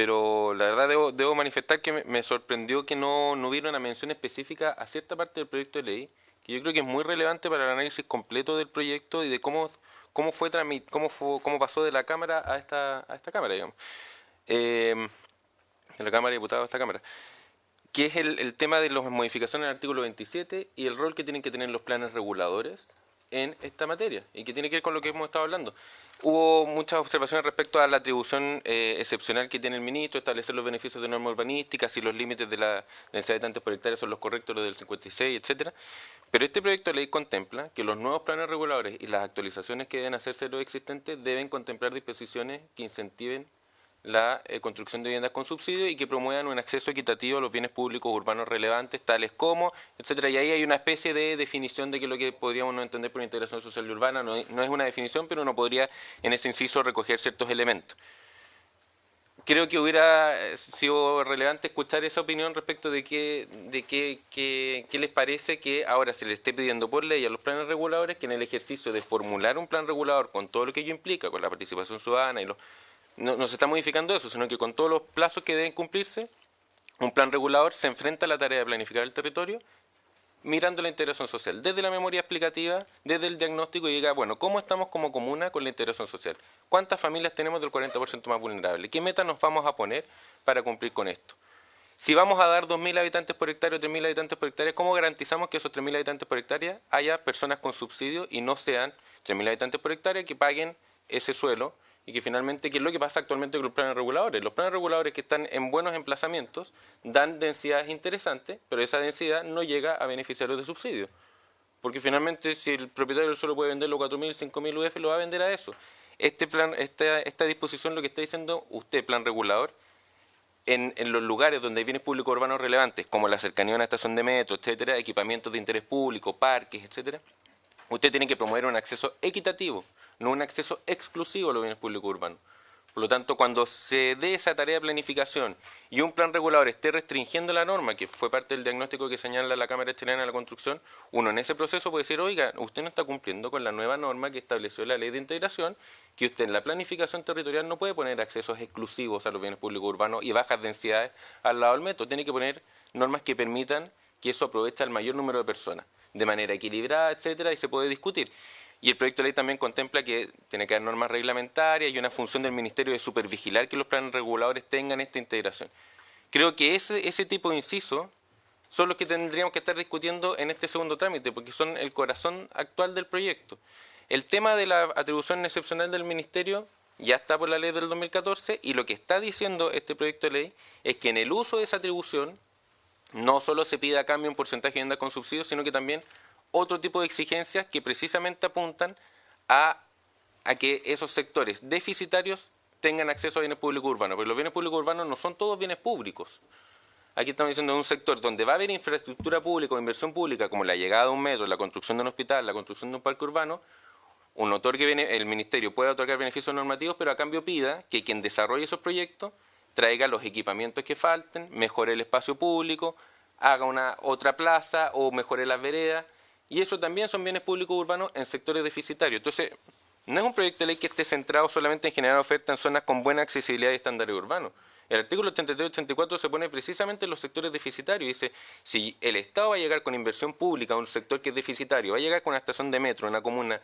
pero la verdad debo manifestar que me sorprendió que no hubiera una mención específica a cierta parte del proyecto de ley, que yo creo que es muy relevante para el análisis completo del proyecto y de cómo pasó de la Cámara a esta Cámara, digamos. De la Cámara de Diputados a esta Cámara, que es el tema de las modificaciones al artículo 27 y el rol que tienen que tener los planes reguladores en esta materia, y que tiene que ver con lo que hemos estado hablando. Hubo muchas observaciones respecto a la atribución excepcional que tiene el ministro, establecer los beneficios de norma urbanística, si los límites de la densidad de habitantes por hectárea son los correctos, los del 56, etcétera. Pero este proyecto de ley contempla que los nuevos planes reguladores y las actualizaciones que deben hacerse de los existentes deben contemplar disposiciones que incentiven la construcción de viviendas con subsidio y que promuevan un acceso equitativo a los bienes públicos urbanos relevantes, tales como, etcétera. Y ahí hay una especie de definición de que lo que podríamos no entender por integración social y urbana no es una definición, pero uno podría en ese inciso recoger ciertos elementos. Creo que hubiera sido relevante escuchar esa opinión respecto de qué les parece que ahora se le esté pidiendo por ley a los planes reguladores que en el ejercicio de formular un plan regulador con todo lo que ello implica, con la participación ciudadana y no se está modificando eso, sino que con todos los plazos que deben cumplirse, un plan regulador se enfrenta a la tarea de planificar el territorio mirando la integración social, desde la memoria explicativa, desde el diagnóstico y diga, bueno, ¿cómo estamos como comuna con la integración social? ¿Cuántas familias tenemos del 40% más vulnerable? ¿Qué metas nos vamos a poner para cumplir con esto? Si vamos a dar 2.000 habitantes por hectárea o 3.000 habitantes por hectárea, ¿cómo garantizamos que esos 3.000 habitantes por hectárea haya personas con subsidio y no sean 3.000 habitantes por hectárea que paguen ese suelo? Y que finalmente, ¿qué es lo que pasa actualmente con los planes reguladores? Los planes reguladores que están en buenos emplazamientos dan densidades interesantes, pero esa densidad no llega a beneficiarios de subsidio. Porque finalmente, si el propietario del suelo puede venderlo 4.000, 5.000 UF, lo va a vender a eso. Esta disposición, lo que está diciendo usted, plan regulador, en los lugares donde hay bienes públicos urbanos relevantes, como la cercanía a una estación de metro, etcétera, equipamientos de interés público, parques, etcétera, usted tiene que promover un acceso equitativo, no un acceso exclusivo a los bienes públicos urbanos. Por lo tanto, cuando se dé esa tarea de planificación y un plan regulador esté restringiendo la norma, que fue parte del diagnóstico que señala la Cámara Chilena de la Construcción, uno en ese proceso puede decir, oiga, usted no está cumpliendo con la nueva norma que estableció la Ley de Integración, que usted en la planificación territorial no puede poner accesos exclusivos a los bienes públicos urbanos y bajas densidades al lado del metro. Tiene que poner normas que permitan que eso aproveche al mayor número de personas, de manera equilibrada, etcétera, y se puede discutir. Y el proyecto de ley también contempla que tiene que haber normas reglamentarias y una función del Ministerio de supervigilar que los planes reguladores tengan esta integración. Creo que ese tipo de incisos son los que tendríamos que estar discutiendo en este segundo trámite, porque son el corazón actual del proyecto. El tema de la atribución excepcional del Ministerio ya está por la ley del 2014 y lo que está diciendo este proyecto de ley es que en el uso de esa atribución no solo se pide a cambio un porcentaje de vivienda con subsidios, sino que también otro tipo de exigencias que precisamente apuntan a que esos sectores deficitarios tengan acceso a bienes públicos urbanos, porque los bienes públicos urbanos no son todos bienes públicos. Aquí estamos diciendo un sector donde va a haber infraestructura pública o inversión pública, como la llegada de un metro, la construcción de un hospital, la construcción de un parque urbano, el Ministerio puede otorgar beneficios normativos, pero a cambio pida que quien desarrolle esos proyectos traiga los equipamientos que falten, mejore el espacio público, haga otra plaza o mejore las veredas. Y eso también son bienes públicos urbanos en sectores deficitarios. Entonces, no es un proyecto de ley que esté centrado solamente en generar oferta en zonas con buena accesibilidad y estándares urbanos. El artículo 83 y 84 se pone precisamente en los sectores deficitarios. Dice, si el Estado va a llegar con inversión pública a un sector que es deficitario, va a llegar con una estación de metro en una comuna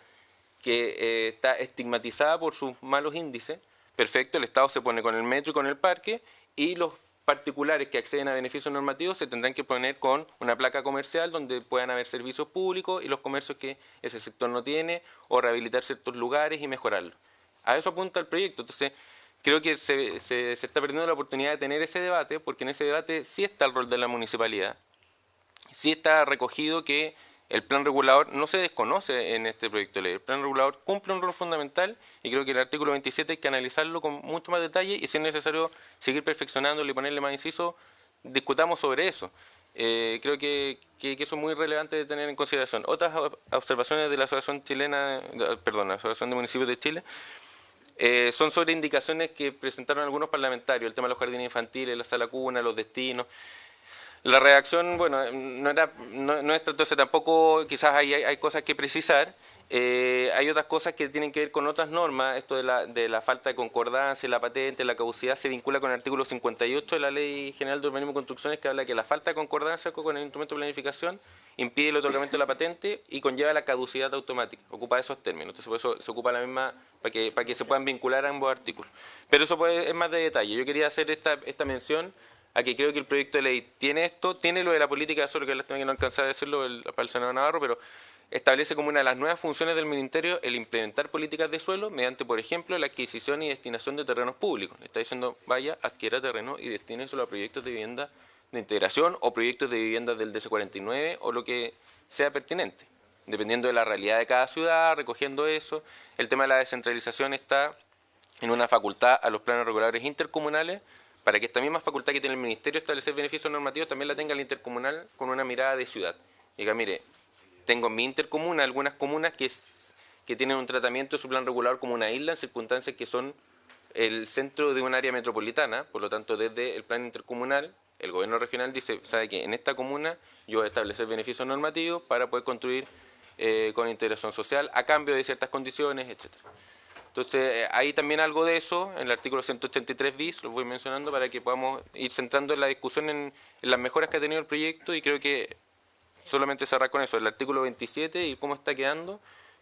que está estigmatizada por sus malos índices, perfecto, el Estado se pone con el metro y con el parque, y los particulares que acceden a beneficios normativos se tendrán que poner con una placa comercial donde puedan haber servicios públicos y los comercios que ese sector no tiene, o rehabilitar ciertos lugares y mejorarlos. A eso apunta el proyecto. Entonces, creo que se está perdiendo la oportunidad de tener ese debate, porque en ese debate sí está el rol de la municipalidad, sí está recogido que el plan regulador no se desconoce en este proyecto de ley. El plan regulador cumple un rol fundamental y creo que el artículo 27 hay que analizarlo con mucho más detalle y si es necesario seguir perfeccionándolo y ponerle más inciso, discutamos sobre eso. Creo que eso es muy relevante de tener en consideración. Otras observaciones de la Asociación la Asociación de Municipios de Chile, son sobre indicaciones que presentaron algunos parlamentarios, el tema de los jardines infantiles, la sala cuna, los destinos. La reacción, bueno, no es entonces tampoco, quizás hay cosas que precisar. Hay otras cosas que tienen que ver con otras normas. Esto de la falta de concordancia, la patente, la caducidad se vincula con el artículo 58 de la Ley General de Urbanismo y Construcciones, que habla que la falta de concordancia con el instrumento de planificación impide el otorgamiento de la patente y conlleva la caducidad automática. Ocupa esos términos. Entonces, por eso se ocupa la misma para que se puedan vincular a ambos artículos. Pero eso es más de detalle. Yo quería hacer esta mención a que creo que el proyecto de ley tiene esto, tiene lo de la política, solo que no alcanzaba a decirlo para el senador Navarro, pero establece como una de las nuevas funciones del Ministerio el implementar políticas de suelo mediante, por ejemplo, la adquisición y destinación de terrenos públicos. Le está diciendo, vaya, adquiera terreno y destíneselo a proyectos de vivienda de integración o proyectos de vivienda del DC49 o lo que sea pertinente, dependiendo de la realidad de cada ciudad, recogiendo eso. El tema de la descentralización está en una facultad a los planes reguladores intercomunales, para que esta misma facultad que tiene el Ministerio de establecer beneficios normativos también la tenga el intercomunal con una mirada de ciudad. Diga, mire, tengo en mi intercomuna algunas comunas que tienen un tratamiento de su plan regulador como una isla en circunstancias que son el centro de un área metropolitana, por lo tanto desde el plan intercomunal el gobierno regional dice, sabe que en esta comuna yo voy a establecer beneficios normativos para poder construir con integración social a cambio de ciertas condiciones, etcétera. Entonces, hay también algo de eso en el artículo 183 bis, lo voy mencionando para que podamos ir centrando en la discusión en las mejoras que ha tenido el proyecto y creo que solamente cerrar con eso, el artículo 27 y cómo está quedando,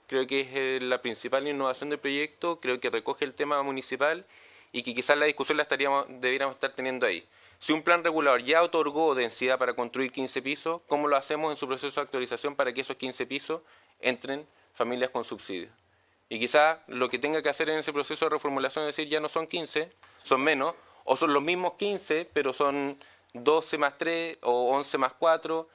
creo que es la principal innovación del proyecto, creo que recoge el tema municipal y que quizás la discusión debiéramos estar teniendo ahí. Si un plan regulador ya otorgó densidad para construir 15 pisos, ¿cómo lo hacemos en su proceso de actualización para que esos 15 pisos entren familias con subsidios? Y quizá lo que tenga que hacer en ese proceso de reformulación es decir, ya no son 15, son menos, o son los mismos 15, pero son 12 más 3 o 11 más 4,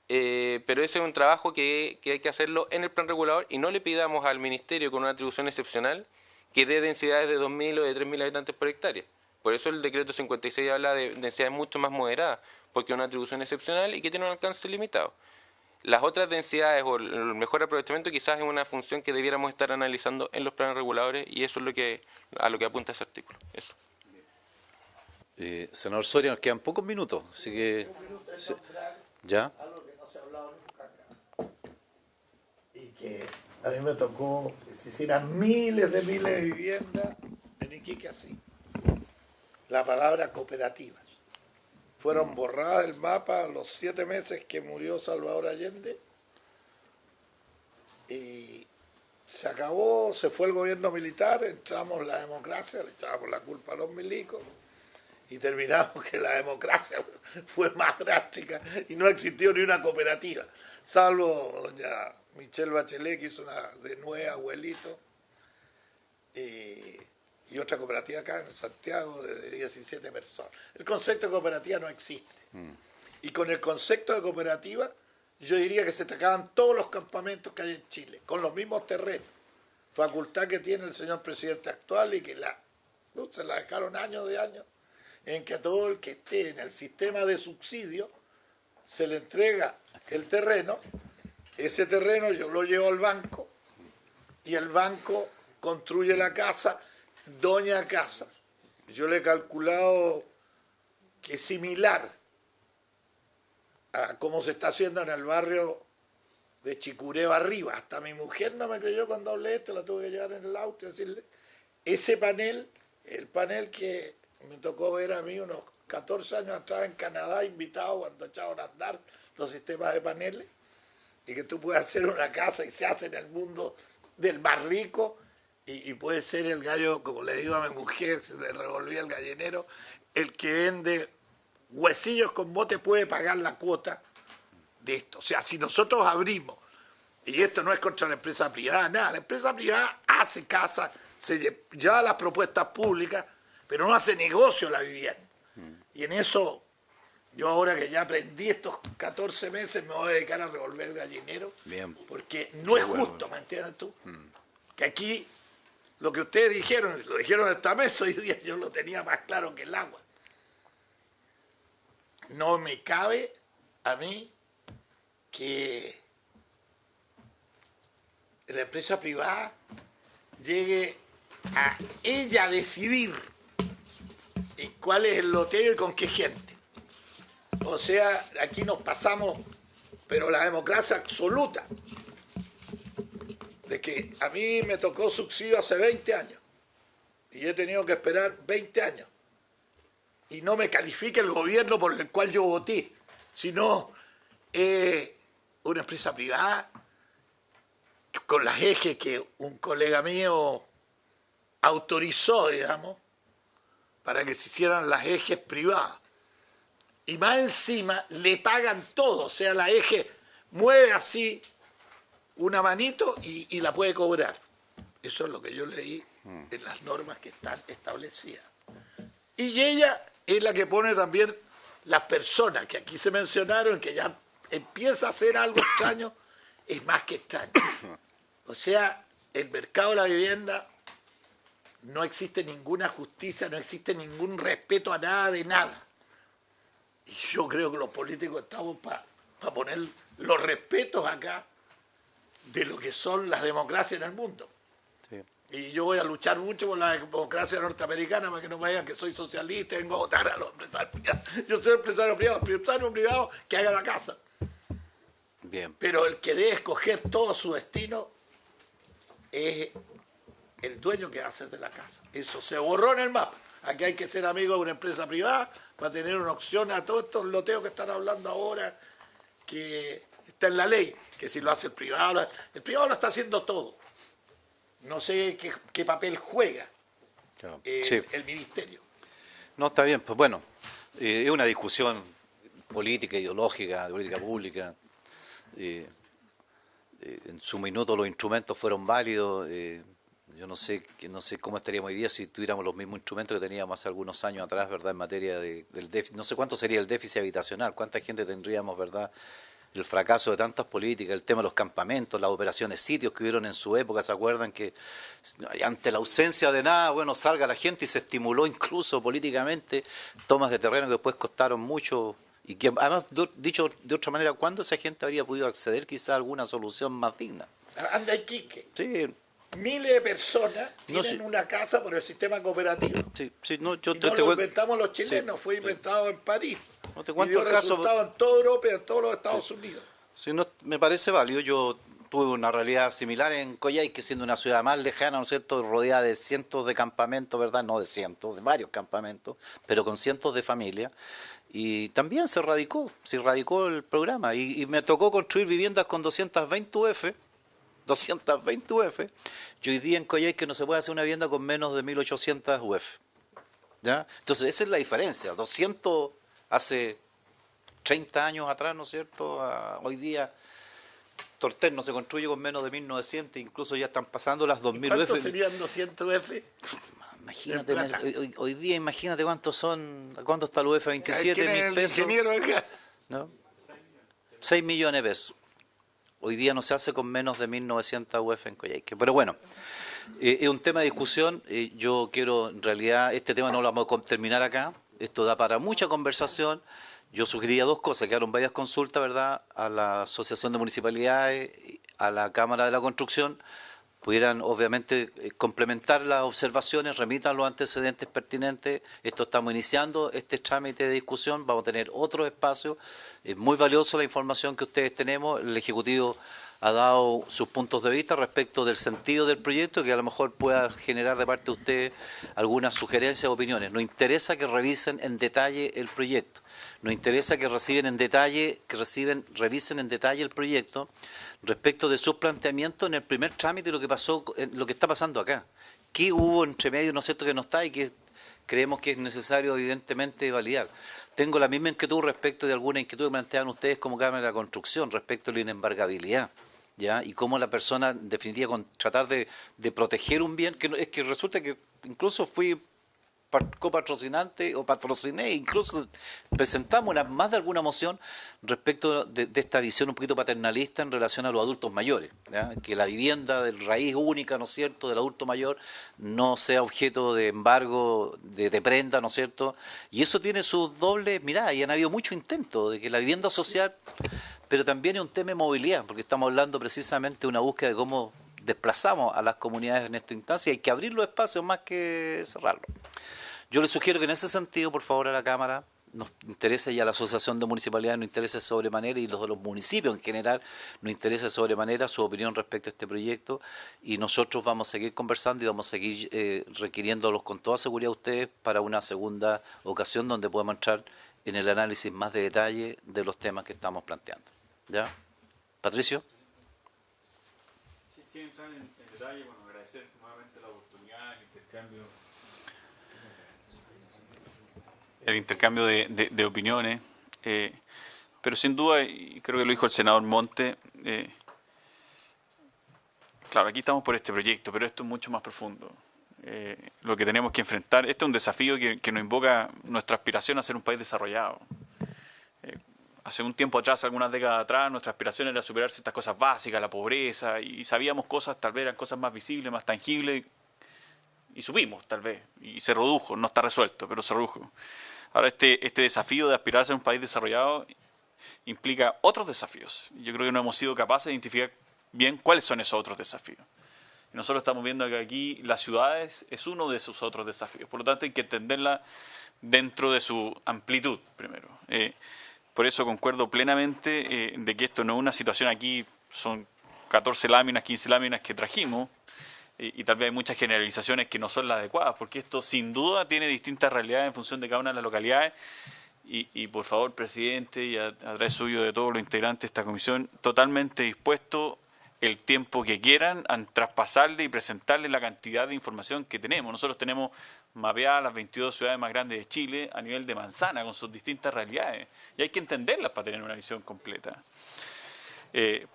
pero ese es un trabajo que hay que hacerlo en el plan regulador y no le pidamos al Ministerio con una atribución excepcional que dé densidades de 2.000 o de 3.000 habitantes por hectárea. Por eso el decreto 56 habla de densidades mucho más moderadas, porque es una atribución excepcional y que tiene un alcance limitado. Las otras densidades o el mejor aprovechamiento quizás es una función que debiéramos estar analizando en los planes reguladores y eso es a lo que apunta ese artículo. Eso. Senador Soria, nos quedan pocos minutos, así que... ¿Ya? Algo que no se ha hablado nunca acá. Y que a mí me tocó que se hicieran miles de viviendas en Iquique así. La palabra cooperativas. Fueron borradas del mapa a los 7 meses que murió Salvador Allende y se acabó, se fue el gobierno militar, entramos la democracia, le echábamos la culpa a los milicos y terminamos que la democracia fue más drástica y no existió ni una cooperativa, salvo doña Michelle Bachelet, que hizo una de 9 abuelitos, y otra cooperativa acá en Santiago de 17 personas. El concepto de cooperativa no existe. Y con el concepto de cooperativa, yo diría que se te acaban todos los campamentos que hay en Chile, con los mismos terrenos. Facultad que tiene el señor presidente actual y que se la dejaron años de años, en que a todo el que esté en el sistema de subsidio se le entrega el terreno, ese terreno yo lo llevo al banco y el banco construye la casa, doña casa. Yo le he calculado que es similar a cómo se está haciendo en el barrio de Chicureo arriba. Hasta mi mujer no me creyó cuando hablé esto, la tuve que llevar en el auto y decirle, ese panel, el panel que me tocó ver a mí unos 14 años atrás en Canadá, invitado cuando echaban a andar los sistemas de paneles, y que tú puedes hacer una casa y se hace en el mundo del más rico, y puede ser el gallo, como le digo a mi mujer, se le revolvía el gallinero, el que vende huesillos con bote puede pagar la cuota de esto. O sea, si nosotros abrimos, y esto no es contra la empresa privada, nada, la empresa privada hace casas, se lleva las propuestas públicas, pero no hace negocio la vivienda. Y en eso, yo ahora que ya aprendí estos 14 meses, me voy a dedicar a revolver el gallinero, porque no es justo, ¿me entiendes tú? Que aquí... Lo que ustedes dijeron, lo dijeron esta mesa, hoy día yo lo tenía más claro que el agua. No me cabe a mí que la empresa privada llegue a ella a decidir cuál es el loteo y con qué gente. O sea, aquí nos pasamos, pero la democracia absoluta, de que a mí me tocó subsidio hace 20 años y he tenido que esperar 20 años y no me califica el gobierno por el cual yo voté, sino una empresa privada con las ejes que un colega mío autorizó, digamos, para que se hicieran las ejes privadas. Y más encima le pagan todo, o sea, la eje mueve así una manito y la puede cobrar. Eso es lo que yo leí en las normas que están establecidas. Y ella es la que pone también las personas que aquí se mencionaron, que ya empieza a ser algo extraño, es más que extraño. O sea, el mercado de la vivienda no existe ninguna justicia, no existe ningún respeto a nada de nada. Y yo creo que los políticos estamos para poner los respetos acá de lo que son las democracias en el mundo. Sí. Y yo voy a luchar mucho por la democracia norteamericana para que no me digan que soy socialista y vengo a votar a los empresarios privados. Yo soy empresario privado que haga la casa. Bien. Pero el que debe escoger todo su destino es el dueño que va a hacer de la casa. Eso se borró en el mapa. Aquí hay que ser amigo de una empresa privada para tener una opción a todos estos loteos que están hablando ahora, que está en la ley, que si lo hace el privado lo está haciendo todo. No sé qué papel juega sí. el ministerio. No, está bien, pues bueno, es una discusión política, ideológica, de política pública. En su minuto los instrumentos fueron válidos. Yo no sé cómo estaríamos hoy día si tuviéramos los mismos instrumentos que teníamos hace algunos años atrás, ¿verdad? En materia del déficit. No sé cuánto sería el déficit habitacional, cuánta gente tendríamos, ¿verdad? El fracaso de tantas políticas, el tema de los campamentos, las operaciones sitios que hubieron en su época, ¿se acuerdan? Que ante la ausencia de nada, bueno, salga la gente y se estimuló incluso políticamente tomas de terreno que después costaron mucho. Y que además, dicho de otra manera, ¿cuándo esa gente habría podido acceder quizá a alguna solución más digna? Anda Iquique. Sí. Miles de personas tienen una casa por el sistema cooperativo. Sí, lo inventamos los chilenos, fue inventado en París. No te cuento y dio resultado en toda Europa y en todos los Estados Unidos. Sí, no, me parece válido. Yo tuve una realidad similar en Coyhaique, siendo una ciudad más lejana, ¿no es cierto?, rodeada de cientos de campamentos, ¿verdad? No de cientos, de varios campamentos, pero con cientos de familias. Y también se radicó el programa. Y me tocó construir viviendas con 220 UF. 220 UF. Y hoy día en Coyhaique no se puede hacer una vivienda con menos de 1800 UF. ¿Ya? Entonces, esa es la diferencia. 200 hace 30 años atrás, ¿no es cierto? Hoy día, Tortel no se construye con menos de 1900, incluso ya están pasando las 2000 UF. ¿Cuántos serían 200 UF? Imagínate, hoy día imagínate cuántos son, ¿cuánto está el UF? 27.000 pesos. Ingeniero acá? ¿No? 6 millones de pesos. Hoy día no se hace con menos de 1900 UF en Coyhaique. Pero bueno, es un tema de discusión. Yo quiero, en realidad, este tema no lo vamos a terminar acá. Esto da para mucha conversación. Yo sugeriría dos cosas, que hagan varias consultas, ¿verdad?, a la Asociación de Municipalidades, a la Cámara de la Construcción, pudieran obviamente complementar las observaciones, remitan los antecedentes pertinentes. Esto estamos iniciando este trámite de discusión, vamos a tener otros espacios. Es muy valiosa la información que ustedes tenemos. El Ejecutivo ha dado sus puntos de vista respecto del sentido del proyecto, que a lo mejor pueda generar de parte de ustedes algunas sugerencias o opiniones. Nos interesa que revisen en detalle el proyecto. Nos interesa que revisen en detalle el proyecto respecto de sus planteamientos en el primer trámite y lo que pasó, lo que está pasando acá. ¿Qué hubo entre medio, no es cierto, que no está y que creemos que es necesario evidentemente validar? Tengo la misma inquietud respecto de alguna inquietud que planteaban ustedes como Cámara de la Construcción respecto a la inembargabilidad, ¿ya? Y cómo la persona, en definitiva, con tratar de proteger un bien, que es que resulta que incluso fui copatrocinante o patrociné, incluso presentamos más de alguna moción respecto de esta visión un poquito paternalista en relación a los adultos mayores, ¿ya? Que la vivienda de raíz única, ¿no es cierto?, del adulto mayor no sea objeto de embargo, de prenda, ¿no es cierto? Y eso tiene sus dobles miradas, y han habido mucho intento de que la vivienda social, pero también es un tema de movilidad, porque estamos hablando precisamente de una búsqueda de cómo desplazamos a las comunidades en esta instancia. Hay que abrir los espacios más que cerrarlos. Yo les sugiero que en ese sentido, por favor, a la Cámara, nos interesa y a la Asociación de Municipalidades nos interesa sobremanera y los municipios en general nos interesa sobremanera su opinión respecto a este proyecto y nosotros vamos a seguir conversando y vamos a seguir requiriéndolos con toda seguridad a ustedes para una segunda ocasión donde podamos entrar en el análisis más de detalle de los temas que estamos planteando. ¿Ya? Patricio. Sí, sin entrar en detalle, bueno, agradecer nuevamente la oportunidad, el intercambio de opiniones, pero sin duda, y creo que lo dijo el senador Monte, claro, aquí estamos por este proyecto, pero esto es mucho más profundo. Lo que tenemos que enfrentar, este es un desafío que nos invoca nuestra aspiración a ser un país desarrollado. Hace un tiempo atrás, algunas décadas atrás, nuestra aspiración era superar ciertas cosas básicas, la pobreza, y sabíamos cosas, tal vez eran cosas más visibles, más tangibles, y subimos, tal vez, y se redujo, no está resuelto, pero se redujo. Ahora este desafío de aspirar a ser un país desarrollado implica otros desafíos. Yo creo que no hemos sido capaces de identificar bien cuáles son esos otros desafíos. Y nosotros estamos viendo que aquí las ciudades es uno de esos otros desafíos. Por lo tanto, hay que entenderla dentro de su amplitud, primero. Por eso concuerdo plenamente de que esto no es una situación aquí, son 14 láminas, 15 láminas que trajimos, y tal vez hay muchas generalizaciones que no son las adecuadas, porque esto sin duda tiene distintas realidades en función de cada una de las localidades, y por favor, presidente, y a través suyo de todos los integrantes de esta comisión, totalmente dispuesto el tiempo que quieran a traspasarle y presentarle la cantidad de información que tenemos. Nosotros tenemos mapeadas las 22 ciudades más grandes de Chile a nivel de manzana, con sus distintas realidades, y hay que entenderlas para tener una visión completa.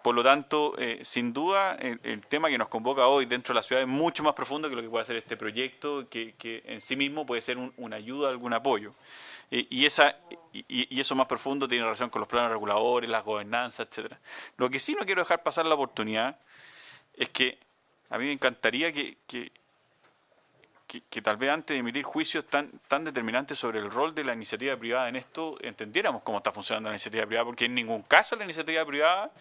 Por lo tanto, sin duda, el tema que nos convoca hoy dentro de la ciudad es mucho más profundo que lo que puede hacer este proyecto, que en sí mismo puede ser una ayuda, algún apoyo. Y eso más profundo tiene relación con los planes reguladores, las gobernanzas, etcétera. Lo que sí no quiero dejar pasar la oportunidad es que a mí me encantaría que tal vez antes de emitir juicios tan determinantes sobre el rol de la iniciativa privada en esto, entendiéramos cómo está funcionando la iniciativa privada, porque en ningún caso la iniciativa privada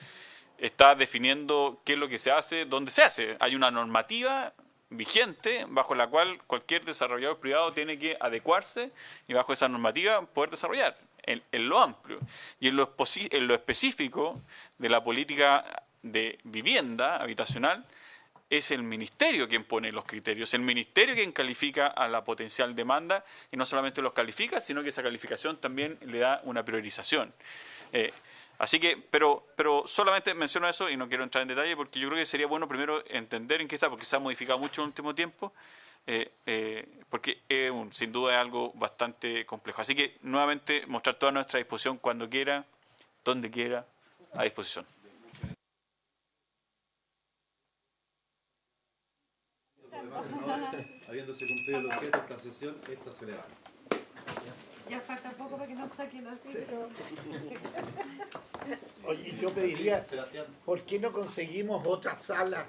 está definiendo qué es lo que se hace, dónde se hace. Hay una normativa vigente bajo la cual cualquier desarrollador privado tiene que adecuarse y bajo esa normativa poder desarrollar en lo amplio. Y en lo específico de la política de vivienda habitacional, es el ministerio quien pone los criterios, el ministerio quien califica a la potencial demanda, y no solamente los califica, sino que esa calificación también le da una priorización. Así que, pero solamente menciono eso y no quiero entrar en detalle porque yo creo que sería bueno primero entender en qué está, porque se ha modificado mucho en el último tiempo, porque sin duda es algo bastante complejo. Así que nuevamente mostrar toda nuestra disposición cuando quiera, donde quiera, a disposición. Habiéndose cumplido el objeto de esta sesión, esta se levanta. Ya falta poco para que nos saquen así, pero... Oye, yo pediría, ¿por qué no conseguimos otra sala